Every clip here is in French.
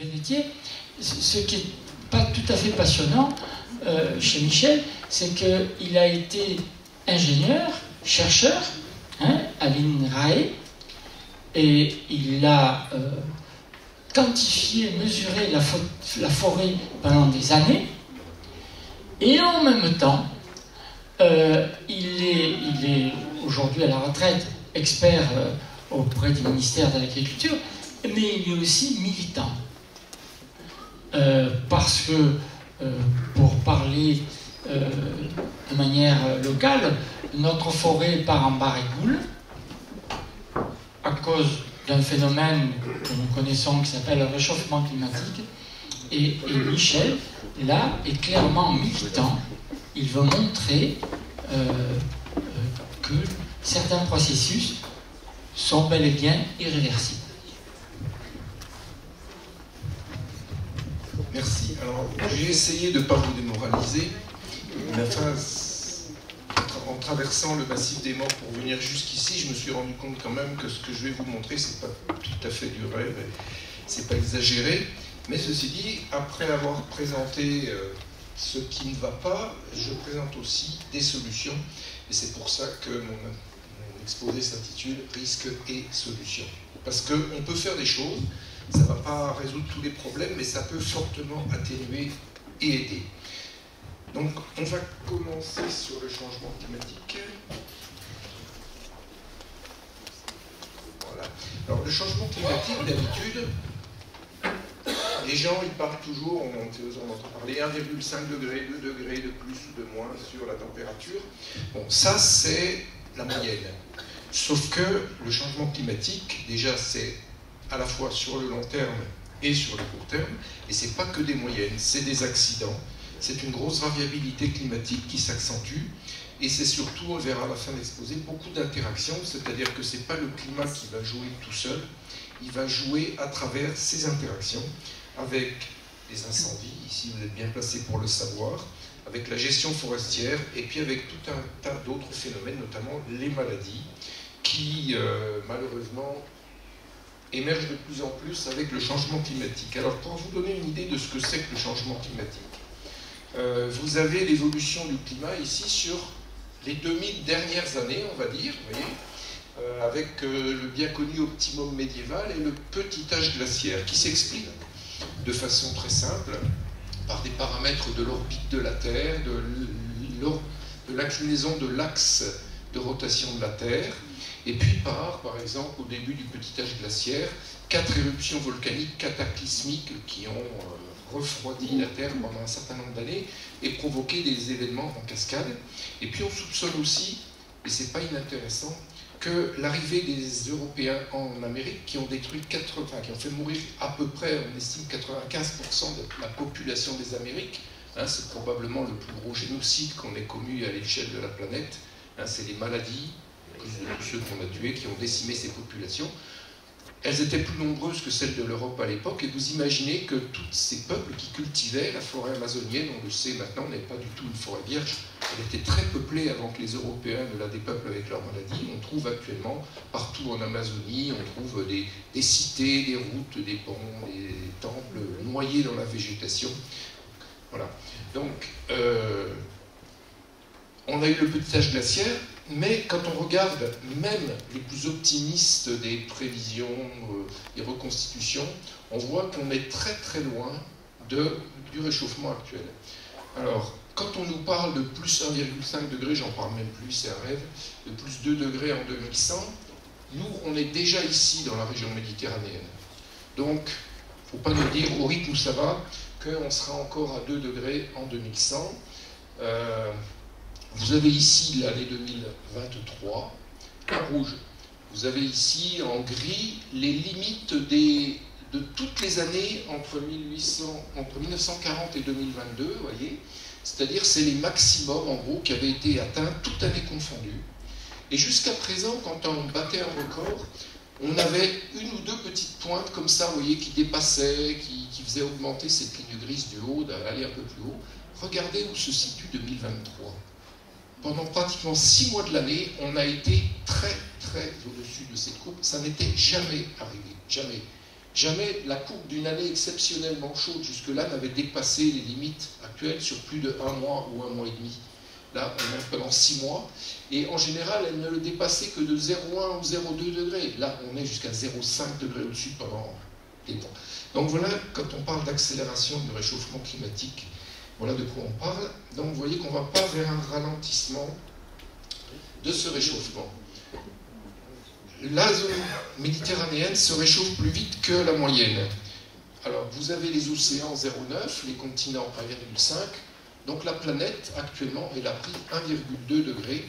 vénétier. Ce qui n'est pas tout à fait passionnant chez Michel, c'est qu'il a été ingénieur, chercheur à l'INRAE, et il a quantifié, mesuré la forêt pendant des années, et en même temps, il est aujourd'hui à la retraite, expert auprès du ministère de l'Agriculture, mais il est aussi militant. Parce que, pour parler de manière locale, notre forêt part en barrigoule à cause d'un phénomène que nous connaissons qui s'appelle le réchauffement climatique. Et Michel, là, est clairement militant. Il veut montrer que certains processus sont bel et bien irréversibles. Merci. Alors, j'ai essayé de ne pas vous démoraliser, mais enfin, en traversant le massif des morts pour venir jusqu'ici, je me suis rendu compte quand même que ce que je vais vous montrer, c'est pas tout à fait du rêve, c'est pas exagéré, mais ceci dit, après avoir présenté ce qui ne va pas, je présente aussi des solutions, et c'est pour ça que mon exposé s'intitule « Risques et solutions ». Parce qu'on peut faire des choses, ça ne va pas résoudre tous les problèmes, mais ça peut fortement atténuer et aider. Donc, on va commencer sur le changement climatique. Voilà. Alors, le changement climatique, d'habitude, les gens, ils parlent toujours, on entend parler 1,5 degré, 2 degrés de plus ou de moins sur la température. Bon, ça, c'est la moyenne. Sauf que le changement climatique, déjà, c'est à la fois sur le long terme et sur le court terme, et c'est pas que des moyennes, c'est des accidents, c'est une grosse variabilité climatique qui s'accentue, et c'est surtout, on verra à la fin de l'exposé, beaucoup d'interactions, c'est-à-dire que c'est pas le climat qui va jouer tout seul, il va jouer à travers ces interactions, avec les incendies, ici vous êtes bien placé pour le savoir, avec la gestion forestière, et puis avec tout un tas d'autres phénomènes, notamment les maladies, qui malheureusement émerge de plus en plus avec le changement climatique. Alors, pour vous donner une idée de ce que c'est que le changement climatique, vous avez l'évolution du climat ici sur les 2000 dernières années, on va dire, vous voyez, avec le bien connu optimum médiéval et le petit âge glaciaire, qui s'explique de façon très simple par des paramètres de l'orbite de la Terre, de l'inclinaison de l'axe de rotation de la Terre, et puis par exemple, au début du petit âge glaciaire, 4 éruptions volcaniques cataclysmiques qui ont refroidi la Terre pendant un certain nombre d'années et provoqué des événements en cascade. Et puis on soupçonne aussi, et c'est pas inintéressant, que l'arrivée des Européens en Amérique qui ont détruit qui ont fait mourir à peu près, on estime 95% de la population des Amériques, c'est probablement le plus gros génocide qu'on ait connu à l'échelle de la planète, c'est les maladies, plus de tous ceux qu'on a tués, qui ont décimé ces populations. Elles étaient plus nombreuses que celles de l'Europe à l'époque, et vous imaginez que tous ces peuples qui cultivaient la forêt amazonienne, on le sait maintenant, n'est pas du tout une forêt vierge, elle était très peuplée avant que les Européens ne la dépeuplent avec leurs maladies. On trouve actuellement, partout en Amazonie, on trouve des cités, des routes, des ponts, des temples noyés dans la végétation. Voilà. Donc, on a eu le petit âge glaciaire, mais quand on regarde même les plus optimistes des prévisions, des reconstitutions, on voit qu'on est très très loin du réchauffement actuel. Alors, quand on nous parle de plus 1,5 degré, j'en parle même plus, c'est un rêve, de plus 2 degrés en 2100, nous, on est déjà ici dans la région méditerranéenne. Donc, il ne faut pas nous dire, au rythme où ça va, qu'on sera encore à 2 degrés en 2100. Vous avez ici l'année 2023, en rouge. Vous avez ici en gris les limites de toutes les années entre 1940 et 2022, vous voyez. C'est-à-dire c'est les maximums, en gros, qui avaient été atteints, toutes années confondues. Et jusqu'à présent, quand on battait un record, on avait une ou deux petites pointes comme ça, vous voyez, qui dépassaient, qui faisaient augmenter cette ligne grise du haut, d'aller un peu plus haut. Regardez où se situe 2023. Pendant pratiquement 6 mois de l'année, on a été très, très au-dessus de cette courbe. Ça n'était jamais arrivé, jamais. Jamais la courbe d'une année exceptionnellement chaude jusque-là n'avait dépassé les limites actuelles sur plus de 1 mois ou 1 mois et demi. Là, on est pendant 6 mois, et en général, elle ne le dépassait que de 0,1 ou 0,2 degrés. Là, on est jusqu'à 0,5 degrés au-dessus pendant des mois. Donc voilà, quand on parle d'accélération du réchauffement climatique, voilà de quoi on parle. Donc vous voyez qu'on ne va pas vers un ralentissement de ce réchauffement. La zone méditerranéenne se réchauffe plus vite que la moyenne. Alors vous avez les océans 0,9, les continents 1,5. Donc la planète, actuellement, elle a pris 1,2 degré.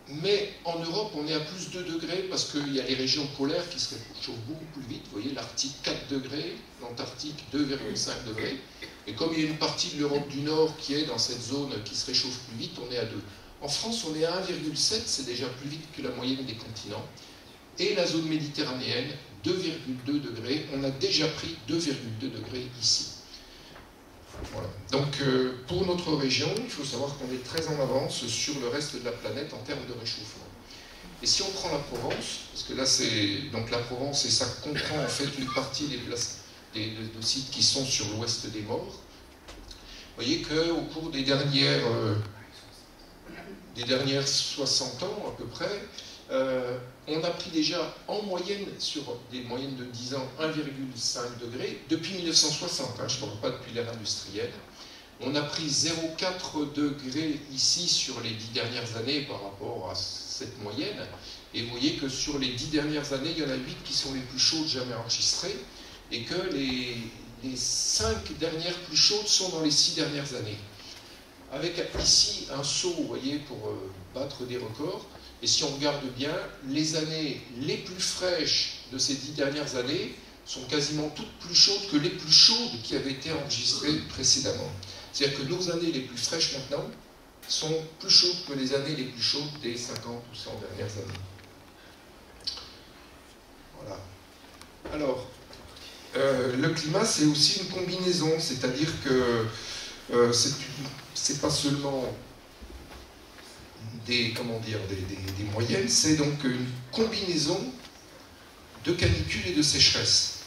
Mais en Europe, on est à plus 2 degrés parce qu'il y a les régions polaires qui se réchauffent beaucoup plus vite. Vous voyez, l'Arctique 4 degrés, l'Antarctique 2,5 degrés. Et comme il y a une partie de l'Europe du Nord qui est dans cette zone qui se réchauffe plus vite, on est à 2. En France, on est à 1,7, c'est déjà plus vite que la moyenne des continents. Et la zone méditerranéenne, 2,2 degrés. On a déjà pris 2,2 degrés ici. Voilà. Donc, pour notre région, il faut savoir qu'on est très en avance sur le reste de la planète en termes de réchauffement. Et si on prend la Provence, parce que là, c'est donc la Provence, et ça comprend en fait une partie des sites qui sont sur l'ouest des morts, vous voyez qu'au cours des dernières 60 ans à peu près, on a pris déjà en moyenne, sur des moyennes de 10 ans, 1,5 degré depuis 1960, je ne parle pas depuis l'ère industrielle. On a pris 0,4 degré ici sur les 10 dernières années par rapport à cette moyenne. Et vous voyez que sur les 10 dernières années, il y en a 8 qui sont les plus chaudes jamais enregistrées, et que les 5 dernières plus chaudes sont dans les 6 dernières années. Avec ici un saut, vous voyez, pour battre des records. Et si on regarde bien, les années les plus fraîches de ces 10 dernières années sont quasiment toutes plus chaudes que les plus chaudes qui avaient été enregistrées précédemment. C'est-à-dire que nos années les plus fraîches maintenant sont plus chaudes que les années les plus chaudes des 50 ou 100 dernières années. Voilà. Alors, le climat, c'est aussi une combinaison, c'est-à-dire que c'est pas seulement des moyennes, c'est donc une combinaison de canicules et de sécheresse,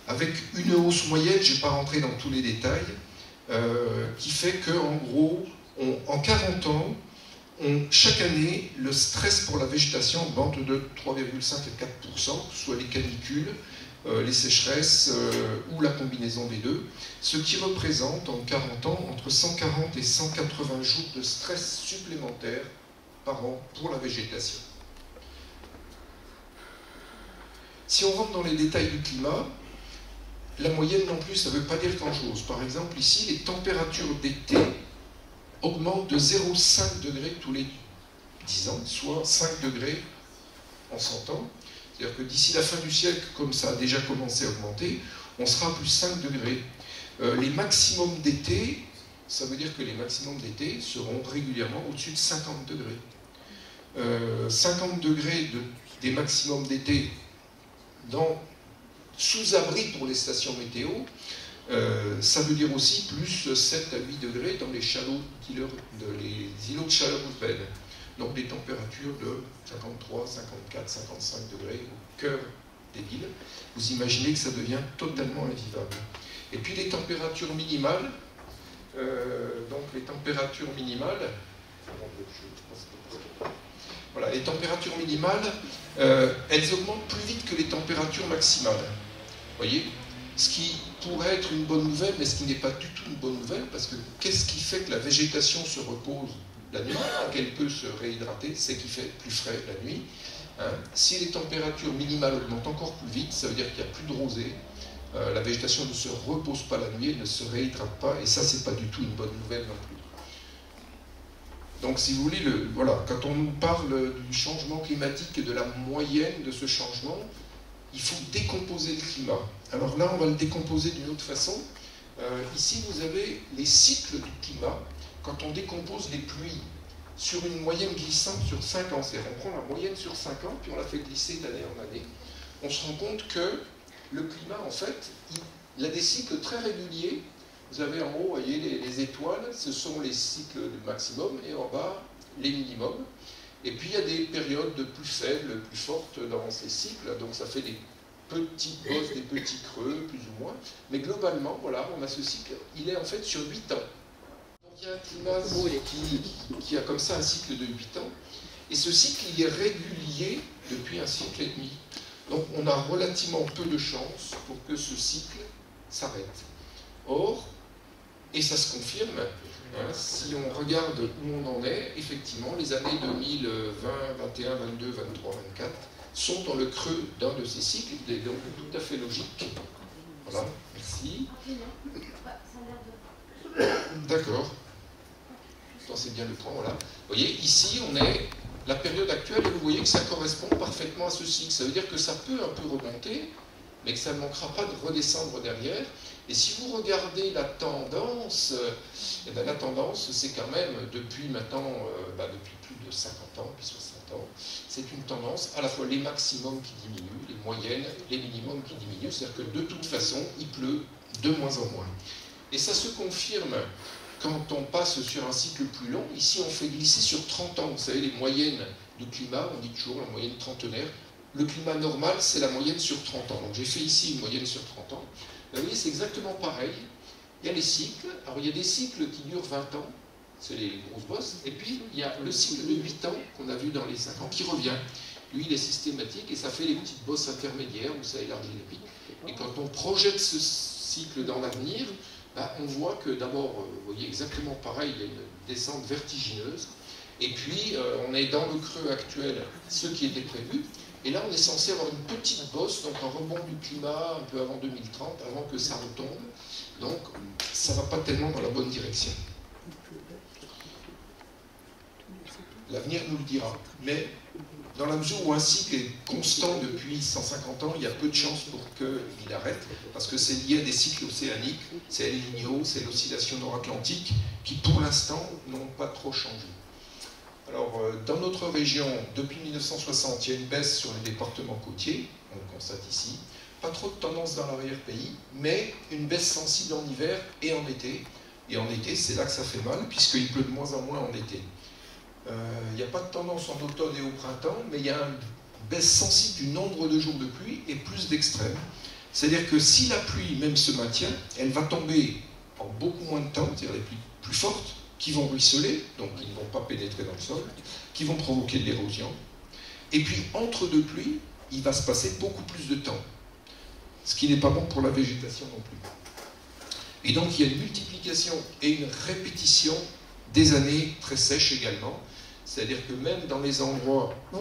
avec une hausse moyenne, je ne vais pas rentrer dans tous les détails, qui fait qu'en gros, en 40 ans, chaque année, le stress pour la végétation augmente de 3,5 à 4%, soit les canicules, les sécheresses ou la combinaison des deux, ce qui représente en 40 ans entre 140 et 180 jours de stress supplémentaires par an pour la végétation. Si on rentre dans les détails du climat, la moyenne non plus, ça ne veut pas dire grand-chose. Par exemple, ici, les températures d'été augmentent de 0,5 degrés tous les 10 ans, soit 5 degrés en 100 ans. C'est-à-dire que d'ici la fin du siècle, comme ça a déjà commencé à augmenter, on sera à plus 5 degrés. Les maximums d'été, ça veut dire que les maximums d'été seront régulièrement au-dessus de 50 degrés. 50 degrés des maximums d'été sous abri pour les stations météo, ça veut dire aussi plus 7 à 8 degrés dans les îlots de chaleur urbaine. Donc des températures de 53, 54, 55 degrés au cœur des villes. Vous imaginez que ça devient totalement invivable. Et puis les températures minimales, voilà, les températures minimales, elles augmentent plus vite que les températures maximales. Vous voyez, ce qui pourrait être une bonne nouvelle, mais ce qui n'est pas du tout une bonne nouvelle, parce que qu'est-ce qui fait que la végétation se repose la nuit, qu'elle peut se réhydrater, c'est qu'il fait plus frais la nuit. Si les températures minimales augmentent encore plus vite, ça veut dire qu'il n'y a plus de rosée, la végétation ne se repose pas la nuit, elle ne se réhydrate pas, et ça, c'est pas du tout une bonne nouvelle non plus. Donc, si vous voulez, voilà, quand on nous parle du changement climatique et de la moyenne de ce changement, il faut décomposer le climat. Alors là, on va le décomposer d'une autre façon. Ici, vous avez les cycles du climat. Quand on décompose les pluies sur une moyenne glissante sur 5 ans, c'est-à-dire on prend la moyenne sur 5 ans, puis on la fait glisser d'année en année, on se rend compte que le climat, en fait, il a des cycles très réguliers. Vous avez en haut, vous voyez, les étoiles, ce sont les cycles du maximum, et en bas, les minimums. Et puis il y a des périodes plus faibles, plus fortes dans ces cycles, donc ça fait des petites bosses, des petits creux, plus ou moins. Mais globalement, voilà, on a ce cycle, il est en fait sur 8 ans. Donc il y a un climat qui a comme ça un cycle de 8 ans. Et ce cycle, il est régulier depuis un siècle et demi. Donc on a relativement peu de chances pour que ce cycle s'arrête. Or, et ça se confirme, hein, si on regarde où on en est, effectivement, les années 2020, 21, 22, 23, 24 sont dans le creux d'un de ces cycles, il est donc tout à fait logique. Voilà, merci. D'accord. C'est bien le point, voilà. Vous voyez, ici, on est la période actuelle, et vous voyez que ça correspond parfaitement à ce cycle. Ça veut dire que ça peut un peu remonter, mais que ça ne manquera pas de redescendre derrière. Et si vous regardez la tendance, eh bien la tendance, c'est quand même depuis maintenant, depuis plus de 50 ans, depuis 60 ans, c'est une tendance à la fois les maximums qui diminuent, les moyennes, les minimums qui diminuent, c'est-à-dire que de toute façon, il pleut de moins en moins. Et ça se confirme quand on passe sur un cycle plus long. Ici, on fait glisser sur 30 ans. Vous savez, les moyennes du climat, on dit toujours la moyenne trentenaire. Le climat normal, c'est la moyenne sur 30 ans. Donc j'ai fait ici une moyenne sur 30 ans. Vous voyez, c'est exactement pareil. Il y a les cycles. Alors il y a des cycles qui durent 20 ans, c'est les grosses bosses. Et puis il y a le cycle de 8 ans qu'on a vu dans les 5 ans qui revient. Lui, il est systématique et ça fait les petites bosses intermédiaires où ça élargit les pics. Et quand on projette ce cycle dans l'avenir, on voit que d'abord, vous voyez exactement pareil, il y a une descente vertigineuse. Et puis, on est dans le creux actuel, ce qui était prévu. Et là, on est censé avoir une petite bosse, donc un rebond du climat un peu avant 2030, avant que ça retombe. Donc, ça ne va pas tellement dans la bonne direction. L'avenir nous le dira. Mais dans la mesure où un cycle est constant depuis 150 ans, il y a peu de chances pour qu'il arrête, parce que c'est lié à des cycles océaniques, c'est El Niño, c'est l'oscillation nord-atlantique, qui pour l'instant n'ont pas trop changé. Alors, dans notre région, depuis 1960, il y a une baisse sur les départements côtiers, on le constate ici. Pas trop de tendance dans l'arrière-pays, mais une baisse sensible en hiver et en été. Et en été, c'est là que ça fait mal, puisqu'il pleut de moins en moins en été. Il n'y a pas de tendance en automne et au printemps, mais il y a une baisse sensible du nombre de jours de pluie et plus d'extrêmes. C'est-à-dire que si la pluie même se maintient, elle va tomber en beaucoup moins de temps, c'est-à-dire les pluies plus fortes, qui vont ruisseler, donc qui ne vont pas pénétrer dans le sol, qui vont provoquer de l'érosion. Et puis, entre deux pluies, il va se passer beaucoup plus de temps, ce qui n'est pas bon pour la végétation non plus. Et donc, il y a une multiplication et une répétition des années très sèches également, c'est-à-dire que même dans les endroits où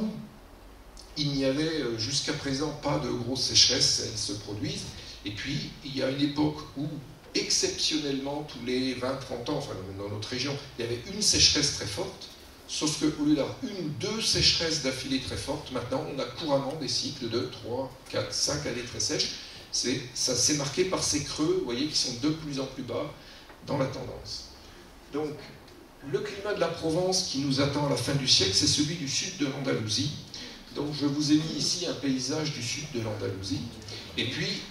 il n'y avait jusqu'à présent pas de grosses sécheresses, elles se produisent, et puis il y a une époque où exceptionnellement, tous les 20-30 ans, enfin dans notre région, il y avait une sécheresse très forte, sauf qu'au lieu d'avoir une ou deux sécheresses d'affilée très fortes, maintenant on a couramment des cycles de 3, 4, 5 années très sèches. Ça s'est marqué par ces creux, vous voyez, qui sont de plus en plus bas dans la tendance. Donc, le climat de la Provence qui nous attend à la fin du siècle, c'est celui du sud de l'Andalousie. Donc je vous ai mis ici un paysage du sud de l'Andalousie. Et puis,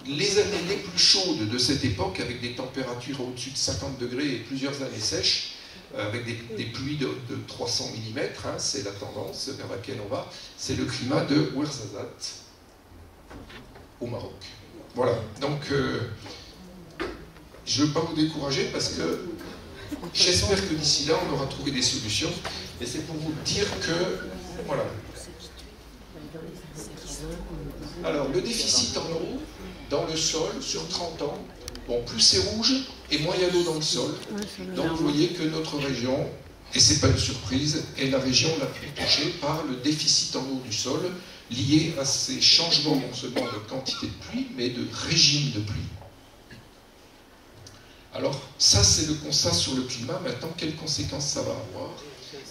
les années les plus chaudes de cette époque, avec des températures au-dessus de 50 degrés et plusieurs années sèches, avec des pluies de 300 mm, c'est la tendance vers laquelle on va, c'est le climat de Ouarzazate, au Maroc. Voilà, donc je ne veux pas vous décourager parce que j'espère que d'ici là, on aura trouvé des solutions. Et c'est pour vous dire que, voilà. Alors, le déficit en eau dans le sol sur 30 ans, bon, plus c'est rouge et moins il y a d'eau dans le sol. Donc, vous voyez que notre région, et ce n'est pas une surprise, est la région la plus touchée par le déficit en eau du sol, lié à ces changements non seulement de quantité de pluie, mais de régime de pluie. Alors, ça, c'est le constat sur le climat. Maintenant, quelles conséquences ça va avoir?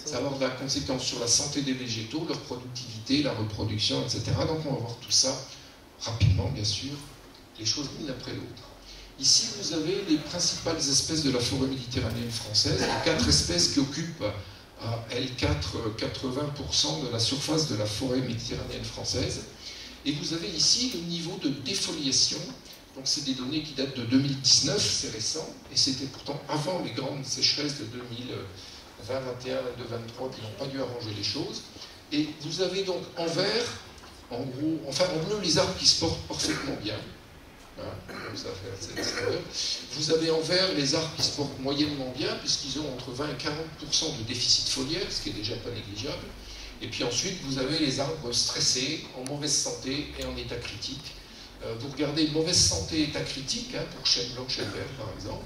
Ça va avoir de la conséquence sur la santé des végétaux, leur productivité, la reproduction, etc. Donc, on va voir tout ça rapidement, bien sûr, les choses l'une après l'autre. Ici, vous avez les principales espèces de la forêt méditerranéenne française, les 4 espèces qui occupent à L4 80% de la surface de la forêt méditerranéenne française. Et vous avez ici le niveau de défoliation. Donc c'est des données qui datent de 2019, c'est récent, et c'était pourtant avant les grandes sécheresses de 2020, 2021, 2022, 2023 qui n'ont pas dû arranger les choses. Et vous avez donc en vert En gros, enfin en bleu, les arbres qui se portent parfaitement bien. Vous avez en vert les arbres qui se portent moyennement bien, puisqu'ils ont entre 20 et 40% de déficit foliaire, ce qui est déjà pas négligeable. Et puis ensuite, vous avez les arbres stressés, en mauvaise santé et en état critique. Vous regardez mauvaise santé, état critique, pour chêne blanc, chêne vert par exemple,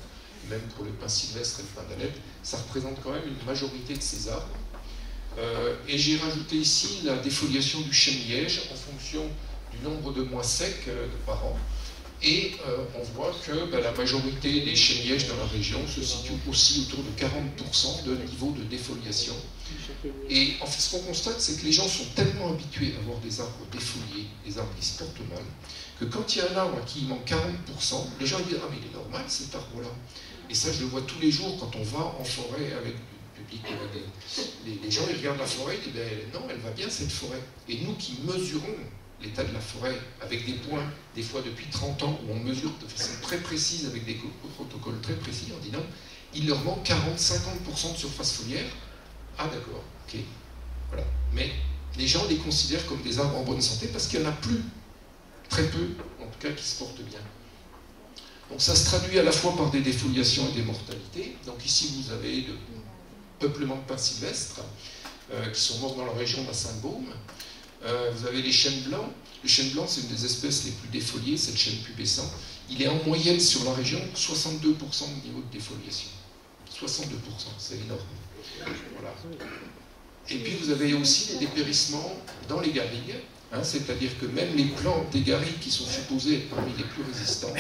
même pour le pin sylvestre et le pin d'Alep, ça représente quand même une majorité de ces arbres. Et j'ai rajouté ici la défoliation du chêne liège en fonction du nombre de mois secs par an. Et on voit que la majorité des chênes lièges dans la région se situe aussi autour de 40% de niveau de défoliation. Et en fait, ce qu'on constate, c'est que les gens sont tellement habitués à voir des arbres défoliés, des arbres qui se portent mal, que quand il y a un arbre à qui il manque 40%, les gens disent « Ah, mais il est normal cet arbre-là ». Et ça, je le vois tous les jours quand on va en forêt avec du public. Les gens, ils regardent la forêt, ils disent « Non, elle va bien cette forêt ». Et nous qui mesurons l'état de la forêt avec des points, des fois depuis 30 ans, où on mesure de façon très précise, avec des protocoles très précis, on dit non, il leur manque 40-50% de surface foliaire. Ah d'accord, ok, voilà. Mais les gens les considèrent comme des arbres en bonne santé parce qu'il y en a plus, très peu, en tout cas, qui se portent bien. Donc ça se traduit à la fois par des défoliations et des mortalités. Donc ici, vous avez le peuplement de pins sylvestres qui sont morts dans la région d'Assingbaume. Vous avez les chênes blancs. Le chêne blanc, c'est une des espèces les plus défoliées, c'est le chêne pubescent. Il est en moyenne sur la région 62% de niveau de défoliation. 62%, c'est énorme. Voilà. Et puis vous avez aussi des dépérissements dans les garrigues, c'est-à-dire que même les plantes des garrigues qui sont supposées être parmi les plus résistantes,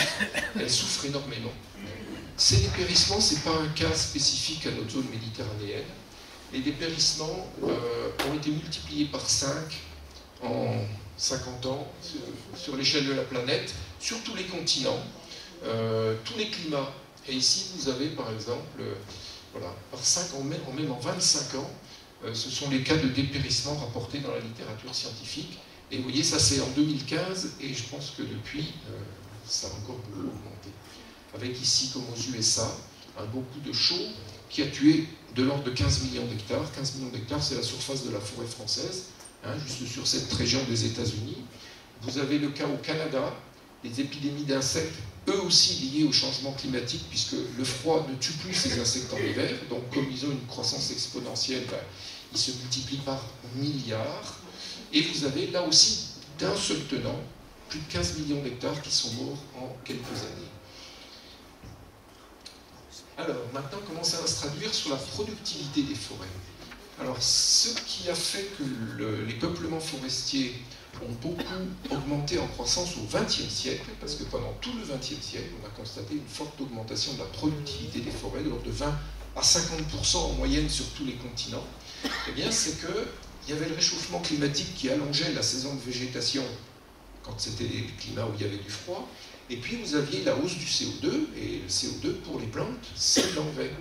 elles souffrent énormément. Ces dépérissements, ce n'est pas un cas spécifique à notre zone méditerranéenne. Les dépérissements ont été multipliés par 5 en 50 ans sur l'échelle de la planète, sur tous les continents, tous les climats. Et ici, vous avez par exemple, voilà, par 5 ans, même en 25 ans, ce sont les cas de dépérissement rapportés dans la littérature scientifique. Et vous voyez, ça c'est en 2015, et je pense que depuis, ça a encore beaucoup augmenté. Avec ici, comme aux USA, un beau coup de chaud qui a tué de l'ordre de 15 millions d'hectares. 15 millions d'hectares, c'est la surface de la forêt française, juste sur cette région des États-Unis. Vous avez le cas au Canada, des épidémies d'insectes, eux aussi liés au changement climatique, puisque le froid ne tue plus ces insectes en hiver, donc comme ils ont une croissance exponentielle, ils se multiplient par milliards. Et vous avez là aussi, d'un seul tenant, plus de 15 millions d'hectares qui sont morts en quelques années. Alors, maintenant, comment ça va se traduire sur la productivité des forêts? Alors, ce qui a fait que les peuplements forestiers ont beaucoup augmenté en croissance au XXe siècle, parce que pendant tout le XXe siècle, on a constaté une forte augmentation de la productivité des forêts, de l'ordre de 20 à 50% en moyenne sur tous les continents, eh bien, c'est qu'il y avait le réchauffement climatique qui allongeait la saison de végétation quand c'était des climats où il y avait du froid. Et puis vous aviez la hausse du CO2, et le CO2 pour les plantes, c'est de l'engrais.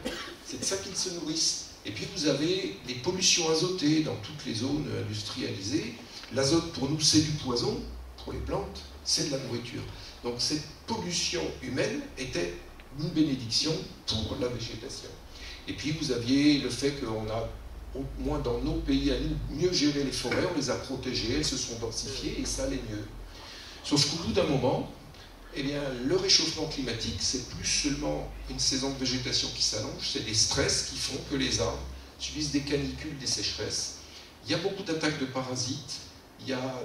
C'est de ça qu'ils se nourrissent. Et puis vous avez les pollutions azotées dans toutes les zones industrialisées. L'azote pour nous c'est du poison, pour les plantes c'est de la nourriture. Donc cette pollution humaine était une bénédiction pour la végétation. Et puis vous aviez le fait qu'on a, au moins dans nos pays à nous, mieux géré les forêts, on les a protégées, elles se sont densifiées et ça allait mieux. Sauf qu'au bout d'un moment, eh bien, le réchauffement climatique, c'est plus seulement une saison de végétation qui s'allonge, c'est des stress qui font que les arbres subissent des canicules, des sécheresses. Il y a beaucoup d'attaques de parasites, il y a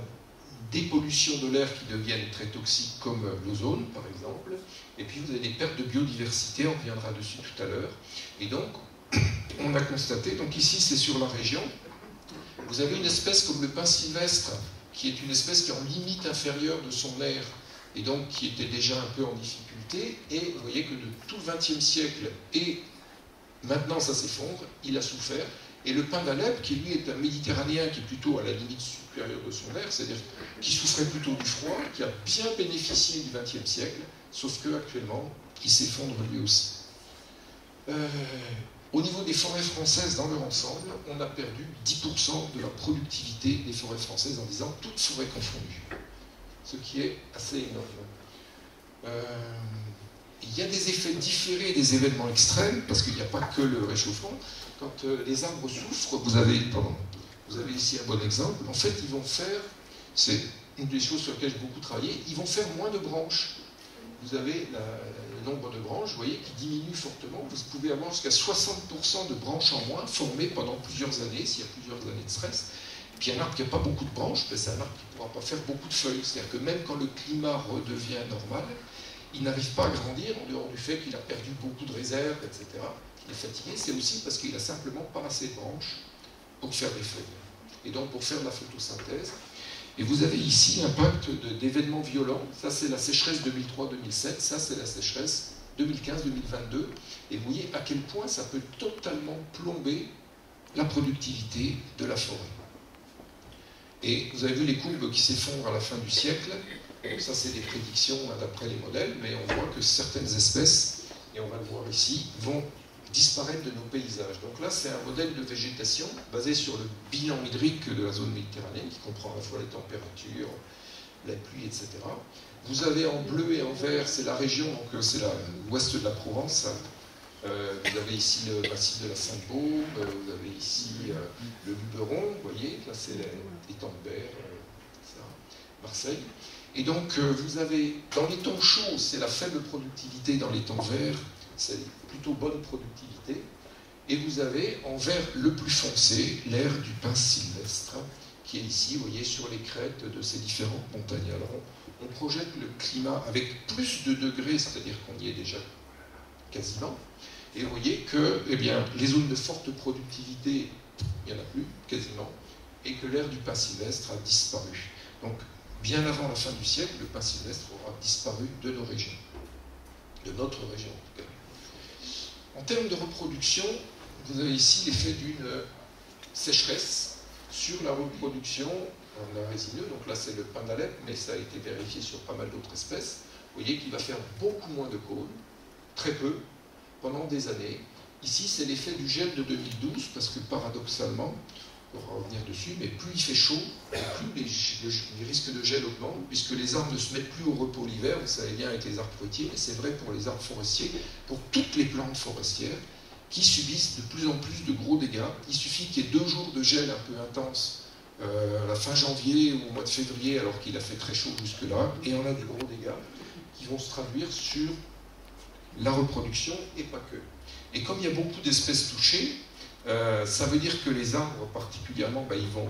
des pollutions de l'air qui deviennent très toxiques, comme l'ozone, par exemple, et puis vous avez des pertes de biodiversité, on reviendra dessus tout à l'heure. Et donc, on a constaté, donc ici c'est sur la région, vous avez une espèce comme le pin sylvestre, qui est une espèce qui est en limite inférieure de son aire, et donc qui était déjà un peu en difficulté, et vous voyez que de tout le XXe siècle, et maintenant ça s'effondre, il a souffert, et le pin d'Alep, qui lui est un méditerranéen qui est plutôt à la limite supérieure de son aire, c'est-à-dire qui souffrait plutôt du froid, qui a bien bénéficié du XXe siècle, sauf qu'actuellement, il s'effondre lui aussi. Au niveau des forêts françaises dans leur ensemble, on a perdu 10% de la productivité des forêts françaises en disant toutes forêts confondues. Ce qui est assez énorme. Il y a des effets différés des événements extrêmes, parce qu'il n'y a pas que le réchauffement. Quand les arbres souffrent, vous avez ici un bon exemple, en fait ils vont faire c'est une des choses sur lesquelles j'ai beaucoup travaillé, ils vont faire moins de branches. Vous avez le nombre de branches, vous voyez, qui diminue fortement. Vous pouvez avoir jusqu'à 60% de branches en moins formées pendant plusieurs années, s'il y a plusieurs années de stress. Puis un arbre qui n'a pas beaucoup de branches, ben c'est un arbre qui ne pourra pas faire beaucoup de feuilles. C'est-à-dire que même quand le climat redevient normal, il n'arrive pas à grandir en dehors du fait qu'il a perdu beaucoup de réserves, etc. Il est fatigué, c'est aussi parce qu'il n'a simplement pas assez de branches pour faire des feuilles. Et donc pour faire de la photosynthèse. Et vous avez ici l'impact d'événements violents. Ça, c'est la sécheresse 2003-2007. Ça, c'est la sécheresse 2015-2022. Et vous voyez à quel point ça peut totalement plomber la productivité de la forêt. Et vous avez vu les courbes qui s'effondrent à la fin du siècle. Donc ça, c'est des prédictions d'après les modèles, mais on voit que certaines espèces, et on va le voir ici, vont disparaître de nos paysages. Donc là, c'est un modèle de végétation basé sur le bilan hydrique de la zone méditerranéenne, qui comprend à la fois les températures, la pluie, etc. Vous avez en bleu et en vert, c'est la région, donc c'est l'ouest de la Provence. Vous avez ici le massif de la Sainte-Baume, vous avez ici le Luberon, vous voyez, là c'est les Tempères, Marseille. Et donc vous avez, dans les temps chauds, c'est la faible productivité, dans les temps verts, c'est plutôt bonne productivité. Et vous avez en vert le plus foncé, l'aire du pin sylvestre, qui est ici, vous voyez, sur les crêtes de ces différentes montagnes. Alors on projette le climat avec plus de degrés, c'est-à-dire qu'on y est déjà quasiment. Et vous voyez que eh bien, les zones de forte productivité, il n'y en a plus, quasiment, et que l'aire du pin sylvestre a disparu. Donc, bien avant la fin du siècle, le pin sylvestre aura disparu de nos régions, de notre région en tout cas. En termes de reproduction, vous avez ici l'effet d'une sécheresse sur la reproduction en un résineux. Donc là, c'est le pin d'Alep, mais ça a été vérifié sur pas mal d'autres espèces. Vous voyez qu'il va faire beaucoup moins de cônes, très peu, pendant des années. Ici, c'est l'effet du gel de 2012, parce que paradoxalement, on va revenir dessus, mais plus il fait chaud, plus les risques de gel augmentent, puisque les arbres ne se mettent plus au repos l'hiver, vous savez bien avec les arbres fruitiers, et c'est vrai pour les arbres forestiers, pour toutes les plantes forestières, qui subissent de plus en plus de gros dégâts. Il suffit qu'il y ait 2 jours de gel un peu intense, à la fin janvier ou au mois de février, alors qu'il a fait très chaud jusque-là, et on a des gros dégâts qui vont se traduire sur la reproduction et pas que. Et comme il y a beaucoup d'espèces touchées, ça veut dire que les arbres particulièrement, ils vont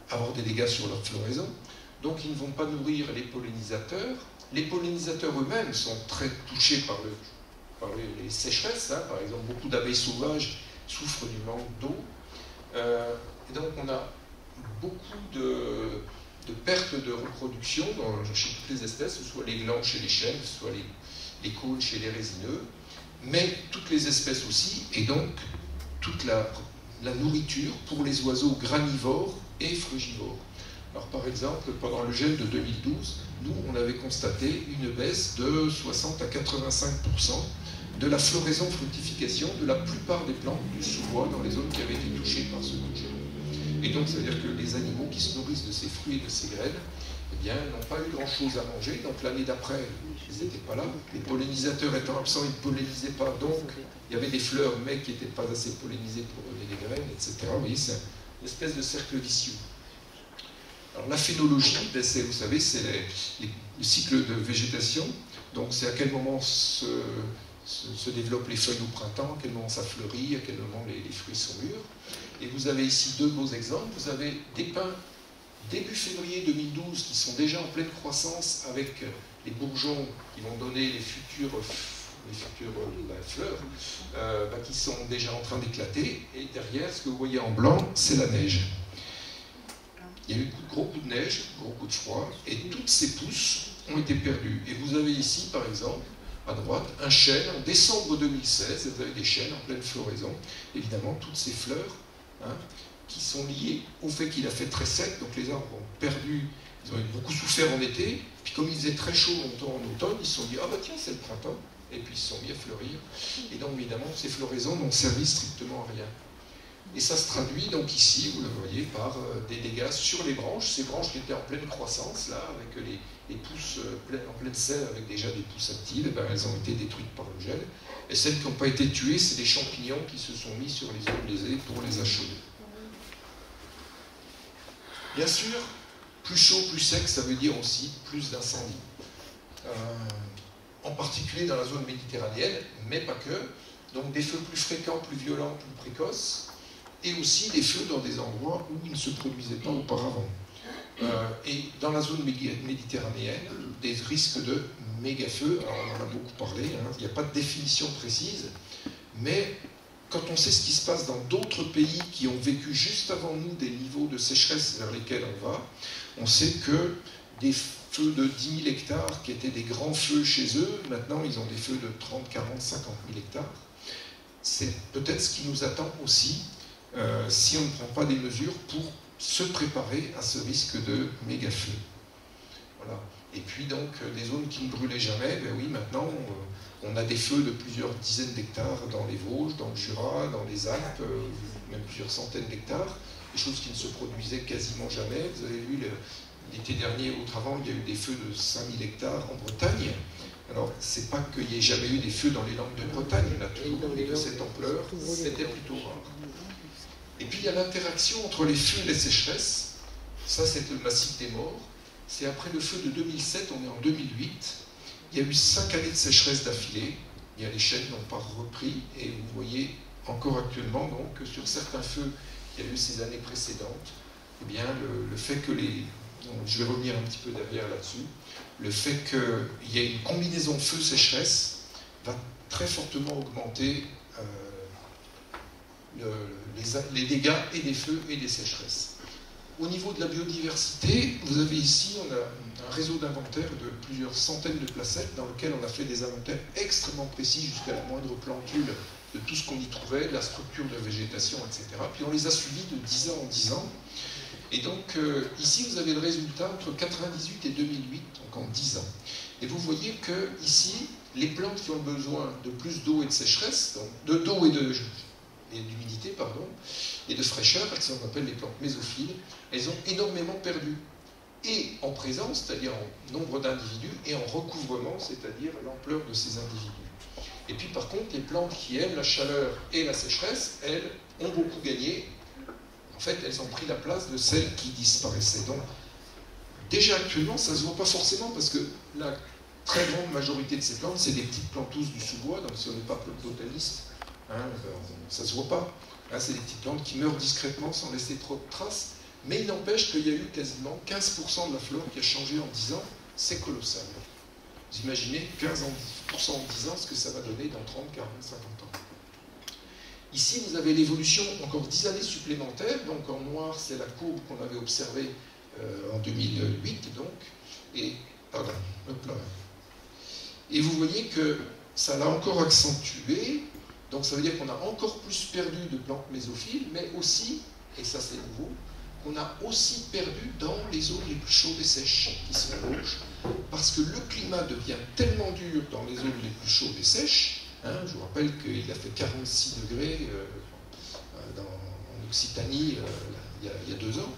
avoir des dégâts sur leur floraison, donc ils ne vont pas nourrir les pollinisateurs. Les pollinisateurs eux-mêmes sont très touchés par les sécheresses, hein. Par exemple, beaucoup d'abeilles sauvages souffrent du manque d'eau, et donc on a beaucoup de pertes de reproduction chez toutes les espèces, que ce soit les glands chez les chênes, que ce soit les cônes chez les résineux, mais toutes les espèces aussi, et donc toute la nourriture pour les oiseaux granivores et frugivores. Alors par exemple, pendant le gel de 2012, nous, on avait constaté une baisse de 60 à 85% de la floraison-fructification de la plupart des plantes du sous-bois dans les zones qui avaient été touchées par ce coup de gel. Et donc, ça veut dire que les animaux qui se nourrissent de ces fruits et de ces graines, eh bien, n'ont pas eu grand-chose à manger. Donc l'année d'après, ils n'étaient pas là. Les pollinisateurs étant absents, ils ne pollinisaient pas. Donc, il y avait des fleurs, mais qui n'étaient pas assez pollinisées pour donner des graines, etc. Vous voyez, c'est une espèce de cercle vicieux. Alors la phénologie, vous savez, c'est le cycle de végétation. Donc c'est à quel moment se développent les feuilles au printemps, à quel moment ça fleurit, à quel moment les fruits sont mûrs. Et vous avez ici 2 beaux exemples. Vous avez des pins début février 2012 qui sont déjà en pleine croissance avec les bourgeons qui vont donner les futures fleurs qui sont déjà en train d'éclater. Et derrière, ce que vous voyez en blanc, c'est la neige. Il y a eu gros coups de neige, gros coups de froid, et toutes ces pousses ont été perdues. Et vous avez ici, par exemple, à droite, un chêne en décembre 2016, vous avez des chênes en pleine floraison. Évidemment, toutes ces fleurs qui sont liées au fait qu'il a fait très sec, donc les arbres ont perdu, ils ont beaucoup souffert en été, puis comme il faisait très chaud longtemps en automne, ils se sont dit « Ah bah tiens, c'est le printemps », et puis ils se sont mis à fleurir. Et donc évidemment, ces floraisons n'ont servi strictement à rien. Et ça se traduit donc ici, vous le voyez, par des dégâts sur les branches, ces branches qui étaient en pleine croissance, là, avec les pousses en pleine sève, avec déjà des pousses actives, elles ont été détruites par le gel. Et celles qui n'ont pas été tuées, c'est des champignons qui se sont mis sur les zones lésées pour les achever. Bien sûr, Plus chaud, plus sec, ça veut dire aussi plus d'incendies. En particulier dans la zone méditerranéenne, mais pas que. Donc des feux plus fréquents, plus violents, plus précoces, et aussi des feux dans des endroits où ils ne se produisaient pas auparavant. Et dans la zone méditerranéenne, des risques de méga-feux, alors on en a beaucoup parlé, hein, il n'y a pas de définition précise, mais quand on sait ce qui se passe dans d'autres pays qui ont vécu juste avant nous des niveaux de sécheresse vers lesquels on va, on sait que des feux de 10 000 hectares qui étaient des grands feux chez eux, maintenant ils ont des feux de 30, 40, 50 000 hectares. C'est peut-être ce qui nous attend aussi si on ne prend pas des mesures pour se préparer à ce risque de méga-feu. Voilà. Et puis donc des zones qui ne brûlaient jamais, ben oui, maintenant on a des feux de plusieurs dizaines d'hectares dans les Vosges, dans le Jura, dans les Alpes, même plusieurs centaines d'hectares, des choses qui ne se produisaient quasiment jamais. Vous avez vu l'été dernier, auparavant, il y a eu des feux de 5000 hectares en Bretagne. Alors, c'est pas qu'il n'y ait jamais eu des feux dans les Landes de Bretagne, il y en a toujours eu de cette ampleur, c'était plutôt rare. Et puis il y a l'interaction entre les feux et les sécheresses. Ça, c'est le massif des morts. C'est après le feu de 2007, on est en 2008. Il y a eu 5 années de sécheresse d'affilée. Il y a les chaînes n'ont pas repris. Et vous voyez encore actuellement donc, que sur certains feux, il y a eu ces années précédentes, eh bien, le fait que les... Donc, je vais revenir un petit peu derrière là-dessus. Le fait qu'il y ait une combinaison feu-sécheresse va très fortement augmenter les dégâts et des feux et des sécheresses. Au niveau de la biodiversité, vous avez ici, on a un réseau d'inventaire de plusieurs centaines de placettes dans lequel on a fait des inventaires extrêmement précis jusqu'à la moindre plantule de tout ce qu'on y trouvait, de la structure de végétation, etc. Puis on les a suivis de 10 ans en 10 ans. Et donc ici, vous avez le résultat entre 98 et 2008, donc en 10 ans. Et vous voyez que ici, les plantes qui ont besoin de plus d'eau et de sécheresse, donc d'eau et d'humidité, pardon, et de fraîcheur, ce qu'on appelle les plantes mésophiles, elles ont énormément perdu. Et en présence, c'est-à-dire en nombre d'individus, et en recouvrement, c'est-à-dire l'ampleur de ces individus. Et puis par contre, les plantes qui aiment la chaleur et la sécheresse, elles ont beaucoup gagné. En fait, elles ont pris la place de celles qui disparaissaient. Donc, déjà actuellement, ça ne se voit pas forcément, parce que la très grande majorité de ces plantes, c'est des petites plantousses du sous-bois, donc si on n'est pas botaniste, hein, ça ne se voit pas. Hein, c'est des petites plantes qui meurent discrètement sans laisser trop de traces, mais il n'empêche qu'il y a eu quasiment 15% de la flore qui a changé en 10 ans. C'est colossal. Vous imaginez 15% en 10 ans, ce que ça va donner dans 30, 40, 50 ans. Ici, vous avez l'évolution encore 10 années supplémentaires. Donc en noir, c'est la courbe qu'on avait observée en 2008. Donc, et, pardon, hop là. Et vous voyez que ça l'a encore accentué. Donc ça veut dire qu'on a encore plus perdu de plantes mésophiles, mais aussi, et ça c'est nouveau, qu'on a aussi perdu dans les zones les plus chaudes et sèches, qui sont rouges, parce que le climat devient tellement dur dans les zones les plus chaudes et sèches. Hein, je vous rappelle qu'il a fait 46 degrés en Occitanie il y a 2 ans.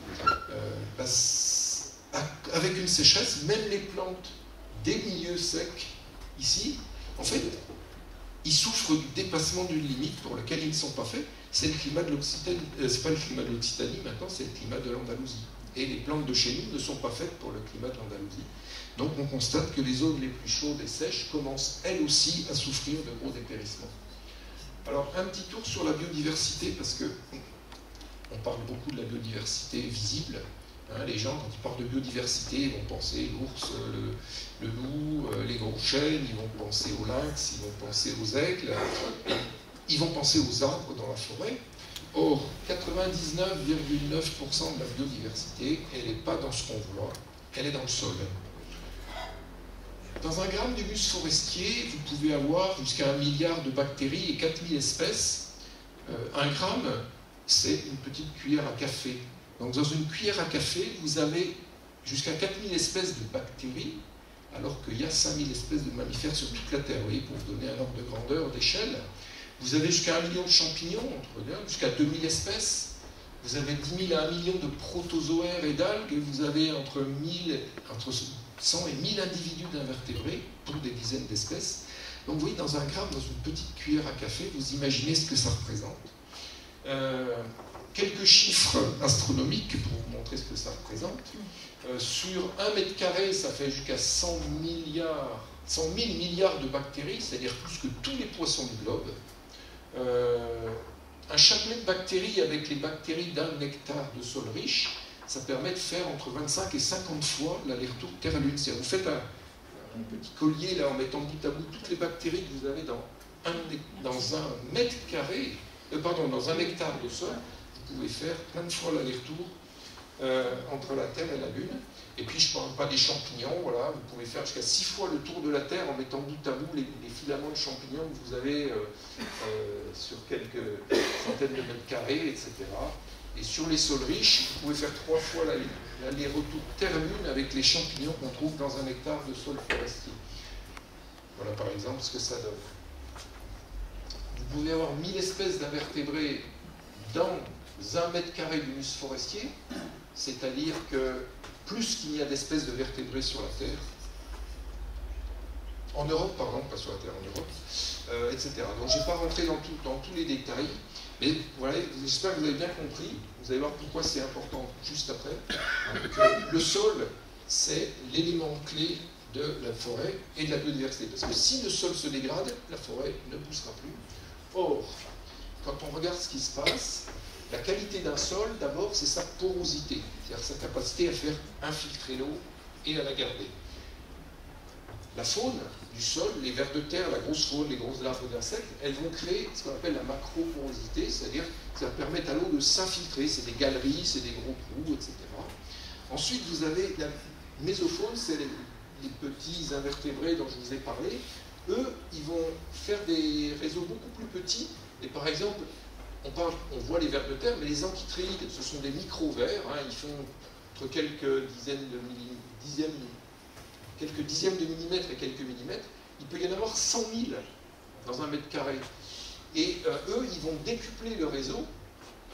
Avec une sécheresse, même les plantes des milieux secs, ici, en fait, ils souffrent du dépassement d'une limite pour laquelle ils ne sont pas faits. C'est le climat de l'Occitanie. C'est pas le climat de l'Occitanie, maintenant, c'est le climat de l'Andalousie. Et les plantes de chez nous ne sont pas faites pour le climat de l'Andalousie. Donc on constate que les zones les plus chaudes et sèches commencent elles aussi à souffrir de gros dépérissements. Alors un petit tour sur la biodiversité, parce que on parle beaucoup de la biodiversité visible. Hein, les gens, quand ils parlent de biodiversité, ils vont penser l'ours, le loup, les gros chênes, ils vont penser aux lynx, ils vont penser aux aigles, ils vont penser aux arbres dans la forêt. Or, 99,9% de la biodiversité, elle n'est pas dans ce qu'on voit, elle est dans le sol. Dans un gramme d'humus forestier, vous pouvez avoir jusqu'à 1 milliard de bactéries et 4000 espèces. Un gramme, c'est une petite cuillère à café. Donc dans une cuillère à café, vous avez jusqu'à 4000 espèces de bactéries, alors qu'il y a 5000 espèces de mammifères sur toute la Terre. Vous voyez, pour vous donner un ordre de grandeur, d'échelle. Vous avez jusqu'à 1 million de champignons, jusqu'à 2000 espèces. Vous avez 10 000 à 1 million de protozoaires et d'algues. Et vous avez entre 100 et 1000 individus d'invertébrés pour des dizaines d'espèces. Donc vous voyez, dans un gramme, dans une petite cuillère à café, vous imaginez ce que ça représente. quelques chiffres astronomiques pour vous montrer ce que ça représente. Sur 1 mètre carré, ça fait jusqu'à 100 000 milliards de bactéries, c'est-à-dire plus que tous les poissons du globe. Un chapelet de bactéries avec les bactéries d'un hectare de sol riche, ça permet de faire entre 25 et 50 fois l'aller-retour Terre-Lune. C'est-à-dire vous faites un petit collier là en mettant bout à bout toutes les bactéries que vous avez dans un mètre carré, dans un hectare de sol, vous pouvez faire plein de fois l'aller-retour entre la Terre et la Lune. Et puis je ne parle pas des champignons, voilà, vous pouvez faire jusqu'à 6 fois le tour de la Terre en mettant bout à bout les filaments de champignons que vous avez sur quelques centaines de mètres carrés, etc. Et sur les sols riches, vous pouvez faire 3 fois l'aller-retour Terre-Lune avec les champignons qu'on trouve dans un hectare de sol forestier. Voilà par exemple ce que ça donne. Vous pouvez avoir 1000 espèces d'invertébrés dans 1 mètre carré d'humus forestier, c'est-à-dire que plus qu'il y a d'espèces de vertébrés sur la Terre, en Europe, pardon, pas sur la Terre, en Europe, etc. Donc je ne vais pas rentrer dans tous les détails, mais voilà, j'espère que vous avez bien compris, vous allez voir pourquoi c'est important juste après, que le sol, c'est l'élément clé de la forêt et de la biodiversité. Parce que si le sol se dégrade, la forêt ne poussera plus. Or, quand on regarde ce qui se passe, la qualité d'un sol, d'abord, c'est sa porosité, c'est-à-dire sa capacité à faire infiltrer l'eau et à la garder. La faune du sol, les vers de terre, la grosse faune, les grosses larves d'insectes, elles vont créer ce qu'on appelle la macroporosité, c'est-à-dire que ça permet à l'eau de s'infiltrer, c'est des galeries, c'est des gros trous, etc. Ensuite, vous avez la mésofaune, c'est les petits invertébrés dont je vous ai parlé. Eux, ils vont faire des réseaux beaucoup plus petits, et par exemple, on voit les vers de terre, mais les amphitréides, ce sont des micro-vers, hein, ils font entre quelques dizaines de millimètres et quelques millimètres. Il peut y en avoir 100 000 dans 1 mètre carré. Et eux, ils vont décupler le réseau